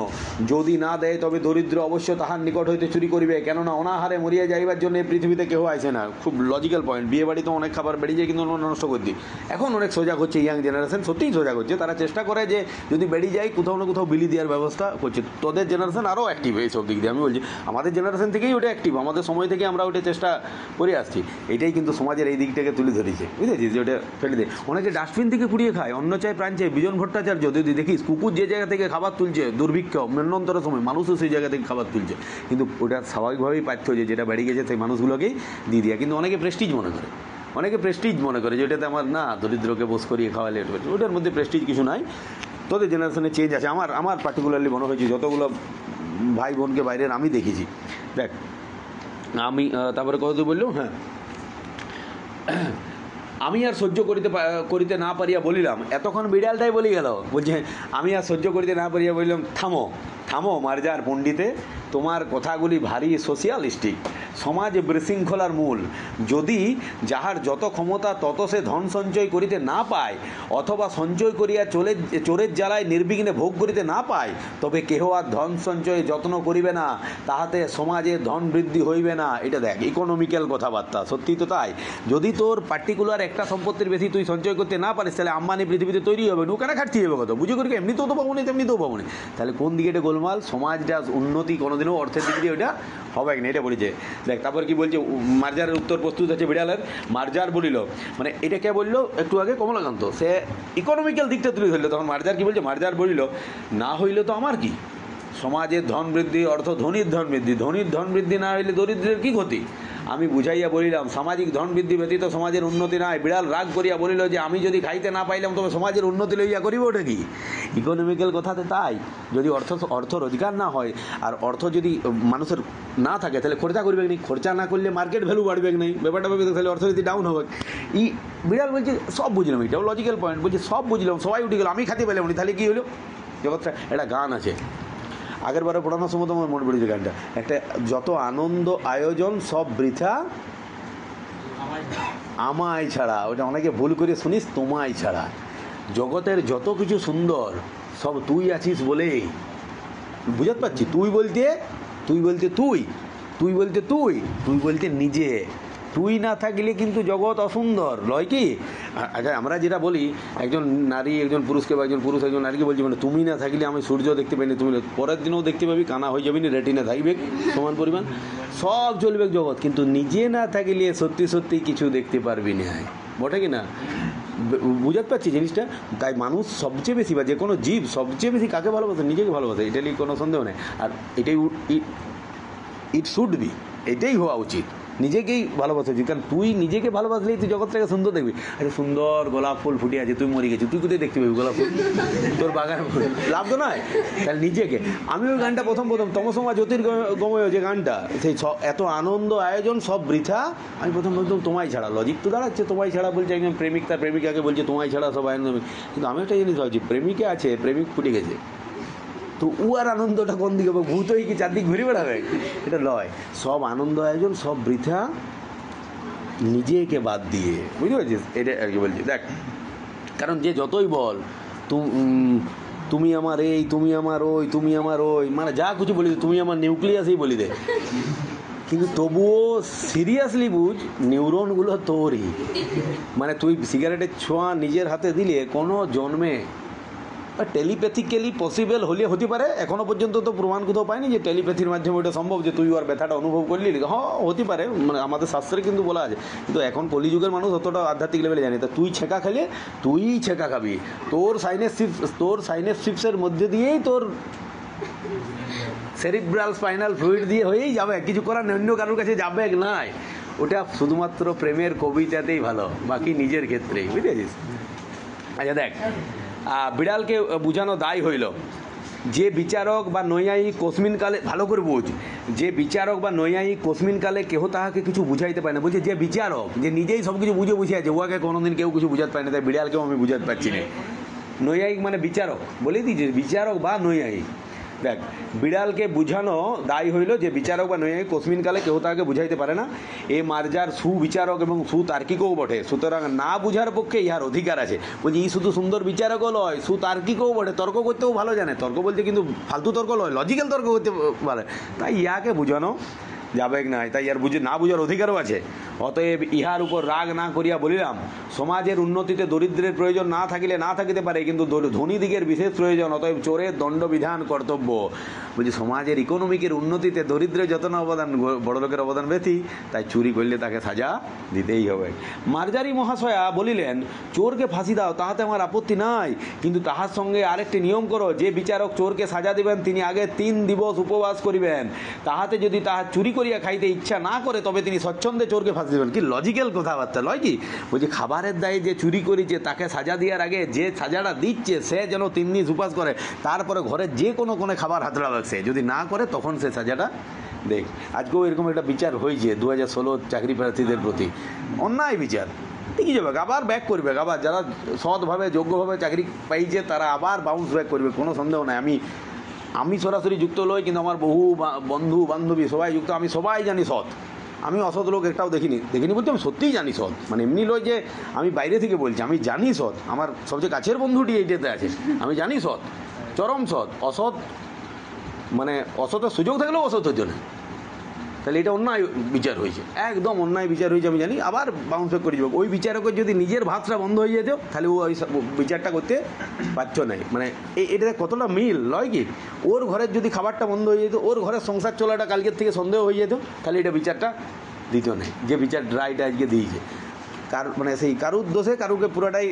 যদি না দেয় তবে দরিদ্র অবশ্য তাহার নিকট হইতে চুরি করিবে, কেননা অনাহারে মরিয়া যাইবার জন্য এই পৃথিবীতে কেহ আসে না। খুব লজিক্যাল পয়েন্ট। বিয়ে বাড়িতে অনেক খাবার বেড়ে যায়, কিন্তু নষ্ট করে দিই। এখন অনেক সজাগ হচ্ছে ইয়াং জেনারেশন, সত্যিই সজাগ হচ্ছে। তারা চেষ্টা করে যে যদি বেড়ে যায় কোথাও না কোথাও বিলি দেওয়ার ব্যবস্থা করছে। তোদের জেনারেশন আরও অ্যাক্টিভ এইসব দিক দিয়ে। আমি বলছি আমাদের জেনারেশন থেকেই ওটা অ্যাক্টিভ, আমাদের সময় থেকে আমরা ওটা চেষ্টা করে আসছি। এটাই কিন্তু সমাজের এই দিকটাকে তুলে ধরেছে, বুঝেছিস, যে ওটা ফেলে দেয়। অনেকে ডাস্টবিন থেকে কুড়িয়ে খায়, অন্ন চায় প্রাণ চায়। বিজন ভট্টাচার্য যদি দেখিস, কুকুর যে জায়গা থেকে খাবার তুলছে, দুর্ভিক্ষ মন্বন্তর সময় মানুষও সেই জায়গা থেকে খাবার তুলছে, কিন্তু ওটা স্বাভাবিকভাবেই পাচ্ছ যে যেটা বেড়ে গেছে সেই মানুষগুলোকেই দিয়ে দেওয়া। কিন্তু অনেকে প্রেস্টিজ মনে করে যে ওটাতে আমার না দরিদ্রকে বোস করিয়ে খাওয়ালে, ওটার মধ্যে প্রেস্টিজ কিছু নাই। তোদের জেনারেশনে চেঞ্জ আছে। আমার পার্টিকুলারলি মনে হয়েছে যতগুলো ভাই বোনকে বাইরের আমি দেখেছি। দেখ আমি তারপরে কত বললো, হ্যাঁ, আমি আর সহ্য করিতে না পারিয়া বলিলাম, এতক্ষণ বিড়ালটাই বলি গেল, বলছে আমি আর সহ্য করিতে না পারিয়া বলিলাম, থামো মার্জার পণ্ডিতে, তোমার কথাগুলি ভারী সোশিয়ালিস্টিক। সমাজ বিশৃঙ্খলার মূল। যদি যাহার যত ক্ষমতা তত সে ধন সঞ্চয় করিতে না পায়, অথবা সঞ্চয় করিয়া চোরের জ্বালায় নির্বিঘ্নে ভোগ করিতে না পায়, তবে কেহ আর ধন সঞ্চয়ে যত্ন করিবে না, তাহাতে সমাজে ধন বৃদ্ধি হইবে না। এটা দেখ ইকোনমিক্যাল কথাবার্তা, সত্যি তো তাই। যদি তোর পার্টিকুলার একটা সম্পত্তির বেশি তুই সঞ্চয় করতে না পারিস, তাহলে আম্বানি পৃথিবীতে তৈরি হবে, নৌকানা খাটতে হবে কত, বুঝে করি এমনিতেও তো পাবো না, তেমনিতেও পাবো না। তাহলে কোন দিকে এটা গোলমাল? সমাজটা উন্নতি কোনোদিনও অর্থের দিক দিয়ে ওটা হবে না, এটা বলেছে। দেখ তারপর কি বলছে, মার্জারের উত্তর প্রস্তুত আছে বিড়ালের। মার্জার বলিল, মানে এটা কে বললো একটু আগে? কমলাকান্ত। সে ইকোনমিক্যাল দিকটা তুলে ধরলো। তখন মার্জার কি বলছে? মার্জার বলিল, না হইলে তো আমার কি, সমাজের ধন বৃদ্ধি অর্থ ধনীর ধন বৃদ্ধি, ধনীর ধন বৃদ্ধি না হইলে দরিদ্রের কি ক্ষতি? আমি বুঝাইয়া বলিলাম, সামাজিক ধন বৃদ্ধি ব্যতীত সমাজের উন্নতি নাই। বিড়াল রাগ করিয়া বলিল যে আমি যদি খাইতে না পাইলাম তবে সমাজের উন্নতি লইয়া করিব ওটা কি? ইকোনমিক্যাল কথাতে তাই। যদি অর্থ রোজগার না হয়, আর অর্থ যদি মানুষের না থাকে, তাহলে খরচা করবে না, খরচা না করলে মার্কেট ভ্যালু বাড়বে নাই, ব্যাপারটা ভাবে, তাহলে অর্থনীতি ডাউন হবে। বিড়াল বলছে সব বুঝলাম, এটাও লজিক্যাল পয়েন্ট, বলছে সব বুঝলাম, সবাই উঠে গেল, আমি খাতে পেলাম না, তাহলে কী হলো? জগৎটা একটা গান আছে, আগের বারে পড়ানোর সময় তো আমার মনে পড়েছে গানটা, একটা, যত আনন্দ আয়োজন সব বৃথা আমায় ছাড়া। ওটা অনেকে ভুল করে শুনিস, তোমায় ছাড়া। জগতের যত কিছু সুন্দর সব তুই আছিস বলেই, বুঝতে পারছি। তুই বলতে নিজে, তুই না থাকলে কিন্তু জগৎ অসুন্দর লয় কি? আচ্ছা, আমরা যেটা বলি, একজন নারী একজন পুরুষকে, বা একজন পুরুষ একজন নারীকে বলছি, মানে তুমি না থাকলে আমি সূর্য দেখতে পাইনি, তুমি পরের দিনেও দেখতে পাবি, কানা হয়ে যাবি না, রেটিনা থাকবে সমান পরিমাণ, সব চলবে জগৎ, কিন্তু নিজে না থাকলে সত্যি সত্যি কিছু দেখতে পারবি না। বটে কি না? বুঝতে পারছি জিনিসটা। তাই মানুষ সবচেয়ে বেশি বা যে কোনো জীব সবচেয়ে বেশি কাকে ভালোবাসে? নিজেকে ভালোবাসে, এটা নিয়ে কোনো সন্দেহ নেই। আর এটাই ইট শুড বি, এটাই হওয়া উচিত, নিজেকেই ভালোবাসা উচিত। কারণ তুই নিজেকে ভালোবাসলেই তুই জগৎটাকে সুন্দর দেখবি। আচ্ছা, সুন্দর গোলাপ ফুল ফুটে আছে, তুই মরে গেছিস, তুই কোথায় দেখতে পাবি গোলাপ ফুল? তোর বাগান লাভ তো নয়। তাহলে নিজেকে, আমি ওই গানটা প্রথম তমসমা জ্যোতির্গময় যে গানটা, সেই এত আনন্দ আয়োজন সব বৃথা, আমি প্রথম বলতাম তোমায় ছাড়া। লজিক তো দাঁড়াচ্ছে তোমায় ছাড়া বলছে, একজন প্রেমিক তার প্রেমিকাকে বলছে তোমায় ছাড়া সব আনন্দ। কিন্তু আমি একটা জিনিস ভাবছি, প্রেমিকা আছে, প্রেমিক ফুটে গেছে, তো ও আর আনন্দটা কোন দিকে? ভূত হয়ে কি চারদিক ঘুরে বেড়াবে? এটা লয়। সব আনন্দ আয়োজন সব বৃথা নিজেকে বাদ দিয়ে, বুঝতে পারছিস? এটা আর কি বলছি, দেখ, কারণ যে যতই বল তুমি আমার এই, তুমি আমার ওই, তুমি আমার ওই, মানে যা কিছু বলি, তুমি আমার নিউক্লিয়াসই বলি দে, কিন্তু তবুও সিরিয়াসলি বুঝ, নিউরনগুলো তোরই। মানে তুই সিগারেটের ছোঁয়া নিজের হাতে দিলে কোনো জন্মে টেলিপ্যাথিক্যালি পসিবল হলে হতে পারে, এখনও পর্যন্ত তো প্রমাণ কোথাও পাইনি যে টেলিপ্যাথির মাধ্যমে ওটা সম্ভব, যে তুই আর ব্যথাটা অনুভব করলি। হ্যাঁ, হতে পারে, মানে আমাদের শাস্ত্রে কিন্তু বলা আছে, কিন্তু এখন কলিযুগের মানুষ অতটা আধ্যাত্মিক লেভেলে জানে। তা তুই ছেঁকা খেলে তুই ছেঁকা খাবি, তোর সাইনেপসিসের মধ্যে দিয়েই তোর সেরিব্রাল স্পাইনাল ফ্লুইড দিয়ে হয়েই যাবে, কিছু করার অন্য কারোর কাছে যাবে নাই। ওটা শুধুমাত্র প্রেমের কবিতাতেই ভালো, বাকি নিজের ক্ষেত্রেই, বুঝেছিস? আচ্ছা দেখ, বিড়ালকে বুঝানো দায় হইল, যে বিচারক বা নৈয়ায়িক কোসমিনকালে, ভালো করে বুঝ, যে বিচারক বা নৈয়ায়িক কোসমিনকালে কেহ তাহাকে কিছু বুঝাইতে পারে না। বলছে যে বিচারক, যে নিজেই সব কিছু বুঝে বসে আছে, ওয়াকে কোনোদিন কেউ কিছু বুঝাতে পারে না, তাই বিড়ালকেও আমি বুঝাতে পারছি না। নৈয়ায়িক মানে বিচারক, বলে দিয়েছে বিচারক বা নৈয়ায়িক। দেখ, বিড়ালকে বুঝানো দায় হইল, যে বিচারক বা নৈয়ায়িক কোসমিনকালে কেউ তাহাকে বুঝাইতে পারে না। এ মার্জার সুবিচারক এবং সুতার্কিকও বটে, সুতরাং না বুঝার পক্ষে ইহার অধিকার আছে। বলছি ই শুধু সুন্দর বিচারকও লয়, সুতার্কিকও বটে, তর্ক করতেও ভালো জানে। তর্ক বলতে কিন্তু ফালতু তর্ক লয়, লজিক্যাল তর্ক করতে পারে। তাই ইয়াকে বুঝানো যাবে নাই, তাই আর না বুঝার অধিকারও আছে। অতএব ইহার উপর রাগ না করিয়া বলিলাম, সমাজের উন্নতিতে দরিদ্রের প্রয়োজন না থাকিলে না থাকিতে পারে, কিন্তু ধনী দিগের বিশেষ প্রয়োজন, অতএব চোরের দণ্ডবিধান কর্তব্য। বলছি সমাজের ইকোনমিকের উন্নতিতে দরিদ্রের যত না অবদান, বড় লোকের অবদান বেশি, তাই চুরি করলে তাকে সাজা দিতেই হবে। মার্জারি মহাশয়া বলিলেন, চোরকে ফাঁসি দাও, তাহাতে আমার আপত্তি নাই, কিন্তু তাহার সঙ্গে আরেকটি নিয়ম করো, যে বিচারক চোরকে সাজা দিবেন তিনি আগে 3 দিবস উপবাস করিবেন, তাহাতে যদি তাহার চুরি করিয়া খাইতে ইচ্ছা না করে, তবে তিনি স্বচ্ছন্দে চোরকে ফাঁসি দেবেন। কি লজিক্যাল কথাবার্তা লয় কি? বলছি খাবারের দায়ে যে চুরি করেছে তাকে সাজা দেওয়ার আগে যে সাজাটা দিচ্ছে, সে যেন 3 দিন উপবাস করে, তারপরে ঘরের যে কোনো খাবার হাতড়াবে, সে যদি না করে তখন সে সাজাটা দেখ। আজকেও এরকম একটা বিচার হয়েছে 2016 চাকরি প্রার্থীদের প্রতি, অন্যায় বিচার। ঠিকই যাবে, আবার ব্যাক করবে, আবার যারা সৎভাবে যোগ্যভাবে চাকরি পাইছে তারা আবার বাউন্স ব্যাক করবে, কোনো সন্দেহ নাই। আমি সরাসরি যুক্ত লই, কিন্তু আমার বহু বন্ধু বান্ধবী সবাই যুক্ত, আমি সবাই জানি সৎ। আমি অসৎ লোক একটাও দেখিনি বলতে, আমি সত্যিই জানি সৎ, মানে এমনি লয় যে আমি বাইরে থেকে বলছি, আমি জানি সৎ। আমার সবচেয়ে কাছের বন্ধুটি এইটাতে আছে, আমি জানি সৎ, চরম সৎ। অসৎ মানে অসতের সুযোগ থাকলেও অসৎ জন্য, তাহলে এটা অন্যায় বিচার হয়েছে, একদম অন্যায় বিচার হয়েছে, আমি জানি। আবার বাউন্স ব্যাক করে যাবো। ওই বিচারকের যদি নিজের ভাতটা বন্ধ হয়ে যেত, তাহলে ও ওই বিচারটা করতে পারছ নাই। মানে এটাতে কতটা মিল লয় কি? ওর ঘরের যদি খাবারটা বন্ধ হয়ে যেত, ওর ঘরের সংসার চলাটা কালকের থেকে সন্দেহ হয়ে যেত, তাহলে এটা বিচারটা দিত নাই, যে বিচার রায়টা আজকে দিয়েছে। মানে সেই কারুর দোষে কারুকে পুরোটাই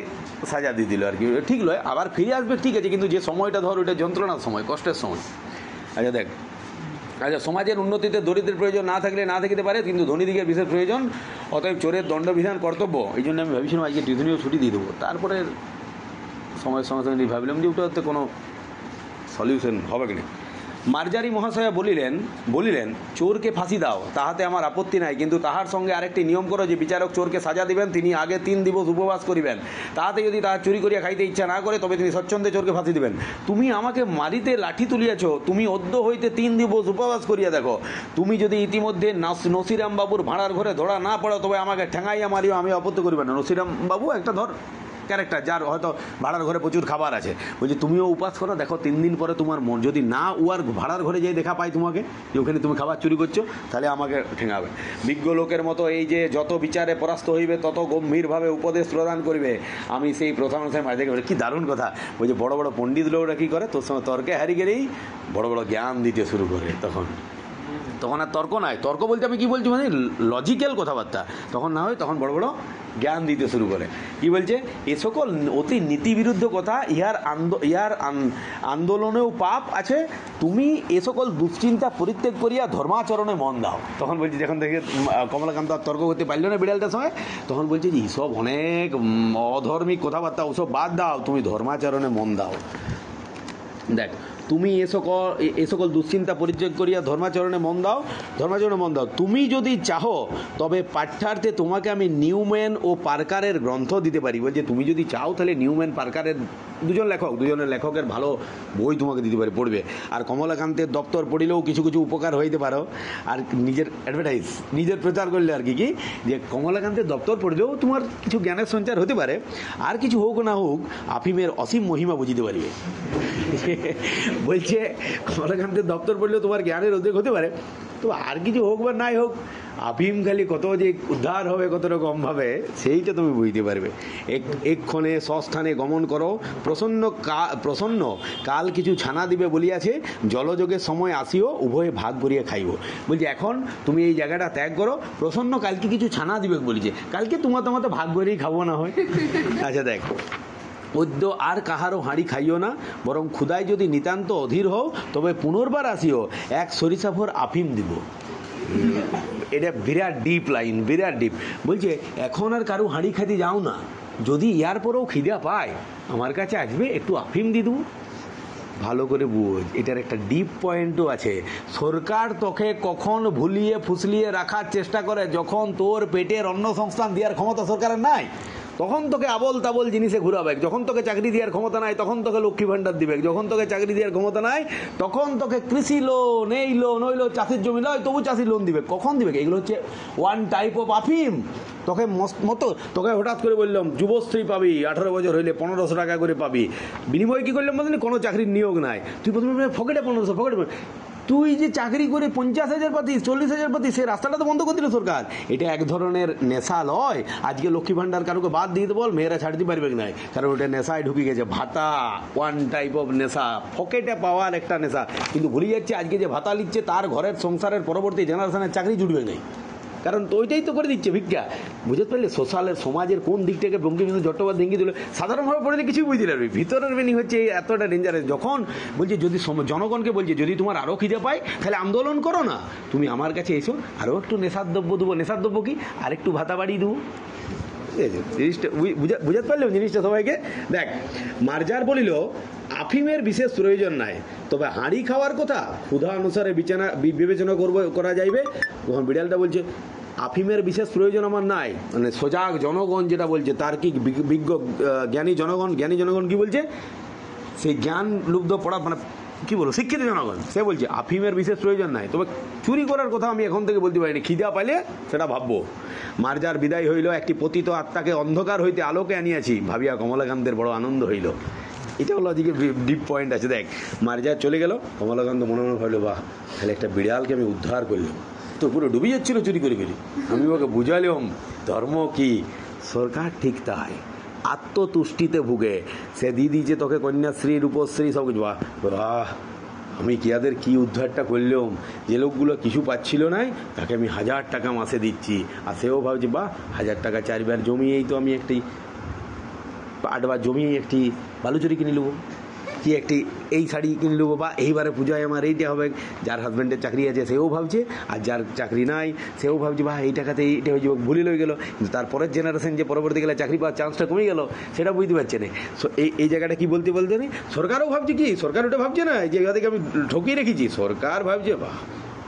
সাজা দিয়ে দিল আর কি, ঠিক নয়। আবার ফিরে আসবে ঠিক আছে, কিন্তু যে সময়টা ধর ওইটা যন্ত্রণার সময়, কষ্টের সময়। আচ্ছা দেখ, আচ্ছা সমাজের উন্নতিতে দরিদ্রের প্রয়োজন না থাকলে না থাকিতে পারে, কিন্তু ধনীদিগের বিশেষ প্রয়োজন, অতএব চোরের দণ্ডবিধান কর্তব্য। এই জন্য আমি ভেবেছিলাম আজকে টিউশনিও ছুটি দিয়ে দেবো। তারপরে সময়ের সঙ্গে সঙ্গে ভাবলাম যে ওটাতে কোনো সলিউশন হবে কিনা। মার্জারি মহাশয়া বলিলেন চোরকে ফাঁসি দাও, তাহাতে আমার আপত্তি নাই, কিন্তু তাহার সঙ্গে আরেকটি নিয়ম করো, যে বিচারক চোরকে সাজা দিবেন তিনি আগে 3 দিবস উপবাস করিবেন, তাহাতে যদি তাহার চুরি করিয়া খাইতে ইচ্ছা না করে, তবে তিনি স্বচ্ছন্দে চোরকে ফাঁসি দিবেন। তুমি আমাকে মারিতে লাঠি তুলিয়াছ, তুমি অদ্য হইতে 3 দিবস উপবাস করিয়া দেখো। তুমি যদি ইতিমধ্যে নসিরাম বাবুর ভাড়ার ঘরে ধরা না পড়ো, তবে আমাকে ঠেঙাইয়া মারিও, আমি আপত্তি করিব না। নসিরাম বাবু একটা ধর ক্যারেক্টার, যার হয়তো ভাড়ার ঘরে প্রচুর খাবার আছে, বলছি তুমিও উপাস করো, দেখো 3 দিন পরে তোমার মন যদি না উয়ার ভাড়ার ঘরে যেয়ে দেখা পাই তোমাকে যে ওখানে তুমি খাবার চুরি করছো, তাহলে আমাকে ঠেঙাবে। বিজ্ঞ লোকের মতো এই যে যত বিচারে পরাস্ত হইবে তত গম্ভীরভাবে উপদেশ প্রদান করিবে, আমি সেই প্রথম মাঝে দেখে কি দারুণ কথা। ওই যে বড় বড় পণ্ডিত লোকরা কী করে, তোর সঙ্গে তর্কে হারিয়ে গেলেই বড় বড় জ্ঞান দিতে শুরু করে, তখন আর তর্ক নাই। তর্ক বলতে আমি কি বলছি, মানে লজিক্যাল কথাবার্তা তখন না হয়, তখন বড় বড় জ্ঞান দিতে শুরু করে। কি বলছে, এ সকল অতি নীতিবিরুদ্ধ কথা, ইহার আন্দোলনেও পাপ আছে, তুমি এ সকল দুশ্চিন্তা পরিত্যাগ করিয়া ধর্মাচরণে মন দাও। তখন বলছি, যখন থেকে কমলাকান্ত আর তর্ক করতে পারল না বিড়ালটার সঙ্গে, তখন বলছে যে এইসব অনেক অধর্মিক কথাবার্তা ওসব বাদ দাও, তুমি ধর্মাচরণে মন দাও। দেখ, তুমি এ সকল দুশ্চিন্তা পরিত্যাগ করিয়া ধর্মাচরণে মন দাও, ধর্মাচরণে মন দাও। তুমি যদি চাহো তবে পাঠ্যার্থে তোমাকে আমি নিউম্যান ও পার্কারের গ্রন্থ দিতে পারি। বলছে তুমি যদি চাও তাহলে নিউম্যান পার্কারের দুজনের লেখকের ভালো বই তোমাকে দিতে পারি, পড়বে। আর কমলাকান্তের দপ্তর পড়িলেও কিছু কিছু উপকার হইতে পারো। আর নিজের অ্যাডভার্টাইজ, নিজের প্রচার করলে আর কি যে কমলাকান্তের দপ্তর পড়লেও তোমার কিছু জ্ঞানের সঞ্চার হতে পারে। আর কিছু হোক না হোক, আফিমের অসীম মহিমা বুঝিতে পারবে। বলছে কমলাকান্তের দপ্তর পড়লেও তোমার জ্ঞানের অধিক হতে পারে, তো আর কিছু হোক বা নাই হোক, আফিম খালি কত যে উদ্ধার হবে কত রকমভাবে, সেইটা তুমি বুঝতে পারবে। এক্ষণে স্বস্থানে গমন করো, প্রসন্ন কাল কিছু ছানা দিবে বলিয়াছে, জলযোগের সময় আসিও, উভয়ে ভাগ করিয়া খাইব। বলছি এখন তুমি এই জায়গাটা ত্যাগ করো, প্রসন্ন কালকে কিছু ছানা দিবে বলিছে, কালকে তোমার ভাগ করেই খাবো না হয়। আচ্ছা দেখ, অদ্য আর কাহারও হাঁড়ি খাইও না, বরং ক্ষুদায় যদি নিতান্ত অধীর হও তবে পুনর্বার আসিও, এক সরিষাভর আফিম দিব। এটা বিরাট ডিপ লাইন, বিরাট ডিপ। বলছে এখন আর কারো হাঁড়ি খাইতে যাও না, যদি ইয়ার পরেও খিদা পায় আমার কাছে আসবে, একটু আফিম দিয়ে দেবো। ভালো করে বুঝ, এটার একটা ডিপ পয়েন্টও আছে। সরকার তোকে কখন ভুলিয়ে ফুসলিয়ে রাখার চেষ্টা করে, যখন তোর পেটের অন্ন সংস্থান দেওয়ার ক্ষমতা সরকারের নাই, তখন তোকে আবল তাবল জিনিসে ঘুরাবে। যখন তোকে চাকরি দেওয়ার ক্ষমতা নাই, তখন তোকে লক্ষ্মী ভাণ্ডার দিবে। যখন তোকে চাকরি দেওয়ার ক্ষমতা নাই, তখন তোকে কৃষি লোন, এই লোন ওই লোন, চাষির জমি নয় তবু চাষি লোন দিবে। কখন দিবে? এগুলো হচ্ছে ওয়ান টাইপ অফ আফিম। তোকে হঠাৎ করে বললাম যুবশ্রী পাবি, 18 বছর হইলে 1500 টাকা করে পাবি, বিনিময়ে কি করলাম বললি, কোনো চাকরির নিয়োগ নাই। তুই প্রথমে ফকেটে 1500, ফকেটে তুই যে চাকরি করে 50,000 পাতিস, 40,000 পাতিস, সে রাস্তাটা তো বন্ধ করে দিল সরকার। এটা এক ধরনের নেশা লয়। আজকে লক্ষ্মী ভাণ্ডার কারোকে বাদ দিয়ে বল, মেয়েরা ছাড়তে পারবে না, কারণ ওটা নেশায় ঢুকে গেছে। ভাতা ওয়ান টাইপ অফ নেশা, পকেটে পাওয়ার একটা নেশা। কিন্তু ভুলে যাচ্ছে আজকে যে ভাতা নিচ্ছে তার ঘরের সংসারের পরবর্তী জেনারেশনের চাকরি জুটবে না, কারণ ওইটাই তো করে দিচ্ছে ভিক্ষা। বুঝতে পারলে সোশ্যালের সমাজের কোন দিকটাকে বঙ্কিমচন্দ্র চট্টোপাধ্যায় ভেঙে দিল, সাধারণভাবে পড়লে কিছুই বুঝতে পারবি। ভিতরের বেনি হচ্ছে এই এতটা ডেঞ্জারাস। যখন বলছে যদি জনগণকে বলছে যদি তোমার আরও খিদে পায় তাহলে আন্দোলন করো না, তুমি আমার কাছে এসো, আরও একটু নেশার দ্রব্য দেবো। নেশার দ্রব্য কি? আর একটু ভাতা বাড়িয়ে দেবো। জিনিসটা বুঝতে পারলেও জিনিসটা সবাইকে। দেখ, মার্জার বলিল আফিমের বিশেষ প্রয়োজন নাই, তবে হাঁড়ি খাওয়ার কথা ক্ষুধা অনুসারে বিবেচনা করা যাইবে। তখন বিড়ালটা বলছে আফিমের বিশেষ প্রয়োজন আমার নাই, মানে সজাগ জনগণ যেটা বলছে তার কি বিজ্ঞ জ্ঞানী জনগণ কি বলছে, সেই জ্ঞান লুব্ধ পড়া, মানে কি বলবো, শিক্ষিত জনগণ, সে বলছে আফিমের বিশেষ প্রয়োজন নাই, তবে চুরি করার কথা আমি এখন থেকে বলতে পারিনি, খিদা পাইলে সেটা ভাববো। মার্জার বিদায় হইল, একটি পতিত আত্মাকে অন্ধকার হইতে আলোকে আনিয়াছি ভাবিয়া কমলাকান্তের বড় আনন্দ হইল। এটা হলো আজকে ডিপ পয়েন্ট আছে। দেখ, মার্জার চলে গেল, কমলাকান্ত মনে মনে ভাবলো বাহ, তাহলে একটা বিড়ালকে আমি উদ্ধার করলাম, তো পুরো ডুবে যাচ্ছিল চুরি করে করে। আমি ওকে বুঝালাম ধর্ম কি, সরকার ঠিক তাই, আত্মতুষ্টিতে ভুগে। সে দিয়ে দিয়েছে তোকে কন্যাশ্রী, রূপশ্রী, সব কিছু। বাহ, আমি কিয়াদের কি উদ্ধারটা করলাম, যে লোকগুলো কিছু পাচ্ছিল না তাকে আমি 1000 টাকা মাসে দিচ্ছি। আর সেও ভাবছে বাহ, 1000 টাকা 4 বার জমিয়েই তো আমি একটি 8 বার জমিয়েই একটি বালুচুরি কিনে নেবো, কি একটি এই শাড়ি কিনে নেবো, বা এইবারে পূজায় আমার এইটা হবে। যার হাজব্যান্ডের চাকরি আছে সেও ভাবছে, আর যার চাকরি নাই সেও ভাবছে বাহ, এই টাকাতে এইটা হয়ে যাবে, ভুলি লয়ে গেল। কিন্তু তারপরের জেনারেশন যে পরবর্তীকালে চাকরি পাওয়ার চান্সটা কমে গেল, সেটা বুঝতে পারছে না। সো এই জায়গাটা কি বলতে নেই, সরকারও ভাবছে কি, সরকার ওটা ভাবছে না যে ইয়াদেরকে আমি ঠকিয়ে রেখেছি, সরকার ভাবছে বাহ,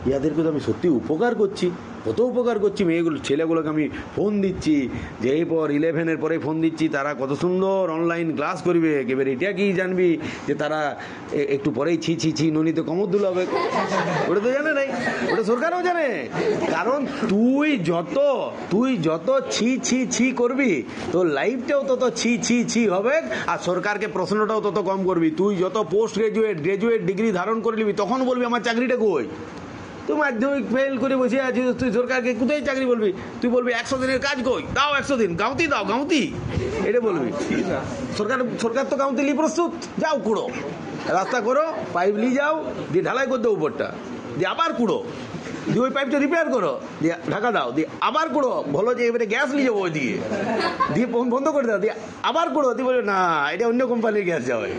ইয়াদেরকে তো আমি সত্যি উপকার করছি, কত উপকার করছি। ছেলেগুলোকে আমি ফোন দিচ্ছি, যে এরপর 11-এর পরে ফোন দিচ্ছি, তারা কত সুন্দর অনলাইন ক্লাস করবে। এবার এটা কি জানবি যে তারা একটু পরেই ছি ননিতে কমর দুল হবে, ওটা তো জানে নাই, ওটা সরকারও জানে। কারণ তুই যত ছি করবি, তোর লাইফটাও তত ছি হবে, আর সরকারকে প্রশ্নটাও তত কম করবি। তুই যত পোস্ট গ্রাজুয়েট ডিগ্রি ধারণ করে নিবি, তখন বলবি আমার চাকরিটা কই। তুই মাধ্যমিক ফেল করে বসে আছিস, তুই সরকারকে কোথায় চাকরি বলবি? তুই বলবি 100 দিনের কাজ কই, দাও 100 দিন, গাঁওতি দাও, গাঁওতি, এটা বলবি। সরকার তো গাঁওতি লি প্রস্তুত, যাও কুড়ো, রাস্তা করো, পাইপ লি যাও, দিয়ে ঢালাই করে দাও উপরটা, দিয়ে আবার কুড়ো। দিয়ে ওই পাইপটা রিপেয়ার করো, দিয়ে ঢাকা দাও, দিয়ে আবার করো, বলো যে এবারে গ্যাস নিয়ে যাবো ওইদিকে, দিয়ে বন্ধ করে দাও, দিয়ে আবার করো, দিয়ে বলে না এটা অন্য কোম্পানির গ্যাস যাবে।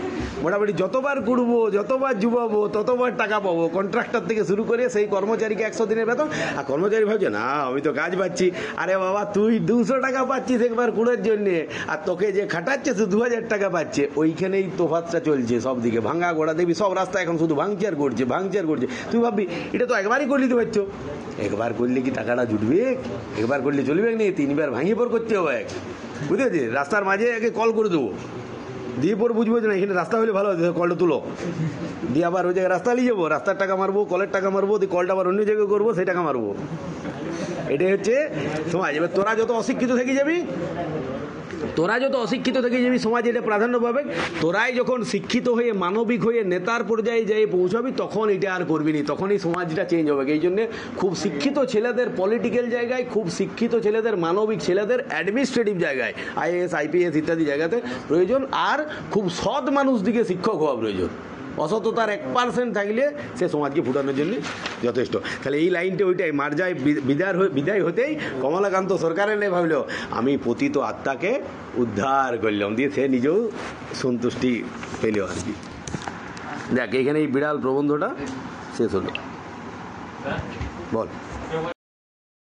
মোটামুটি যতবার কুড়বো, যতবার জুবাবো, ততবার টাকা পাবো, কন্ট্রাক্টর থেকে শুরু করে সেই কর্মচারীকে 100 দিনের বেতন। আর কর্মচারী ভাবছে না আমি তো কাজ পাচ্ছি, আরে বাবা তুই 200 টাকা পাচ্ছিস একবার কুড়ের জন্যে, আর তোকে যে খাটাচ্ছে সে 2000 টাকা পাচ্ছে। ওইখানেই তোফাতটা চলছে সব দিকে, ভাঙা গোড়া দেখবি সব রাস্তা এখন শুধু ভাঙচার করছে, ভাঙচার করছে। তুই ভাববি এটা তো একবারই করে দিতে পারছো, একবার করলে কি টাকাটা জুটবে? একবার করলে চলবে না, 3বার ভাঙিয়ে পর করতে হবে। বুঝতে পারছি, রাস্তার মাঝে একে কল করে দেবো, দিয়ে পর বুঝবো যে না এখানে রাস্তা হলে ভালো হচ্ছে, কলটা তুলো, দিয়ে আবার ওই জায়গায় রাস্তা নিয়ে যাবো, রাস্তার টাকা মারবো, কলের টাকা মারবো, দিয়ে কলটা আবার অন্য জায়গায় করবো, সেই টাকা মারবো। এটাই হচ্ছে সমাজ। এবার তোরা যত অশিক্ষিত থেকে যাবি, সমাজ এটা প্রাধান্য পাবে। তোরাই যখন শিক্ষিত হয়ে মানবিক হয়ে নেতার পর্যায়ে যেয়ে পৌঁছাবি, তখন এটা আর করবি নি, তখনই সমাজটা চেঞ্জ হবে। এই জন্যে খুব শিক্ষিত ছেলেদের পলিটিক্যাল জায়গায়, খুব শিক্ষিত ছেলেদের, মানবিক ছেলেদের অ্যাডমিনিস্ট্রেটিভ জায়গায়, IAS IPS ইত্যাদি জায়গাতে প্রয়োজন। আর খুব সৎ মানুষ দিকে শিক্ষক হওয়া প্রয়োজন। অসততার 1% থাকলে সে সমাজকে ফুটানোর জন্য যথেষ্ট। তাহলে এই লাইনটা ওইটাই, মার্জায় বিদায় হতেই কমলাকান্ত সরকারের নেই ভাবলো আমি পতিত আত্মাকে উদ্ধার করলাম, দিয়ে সে নিজেও সন্তুষ্টি পেল আর কি। দেখ এখানে এই বিড়াল প্রবন্ধটা শেষ হলো, বল।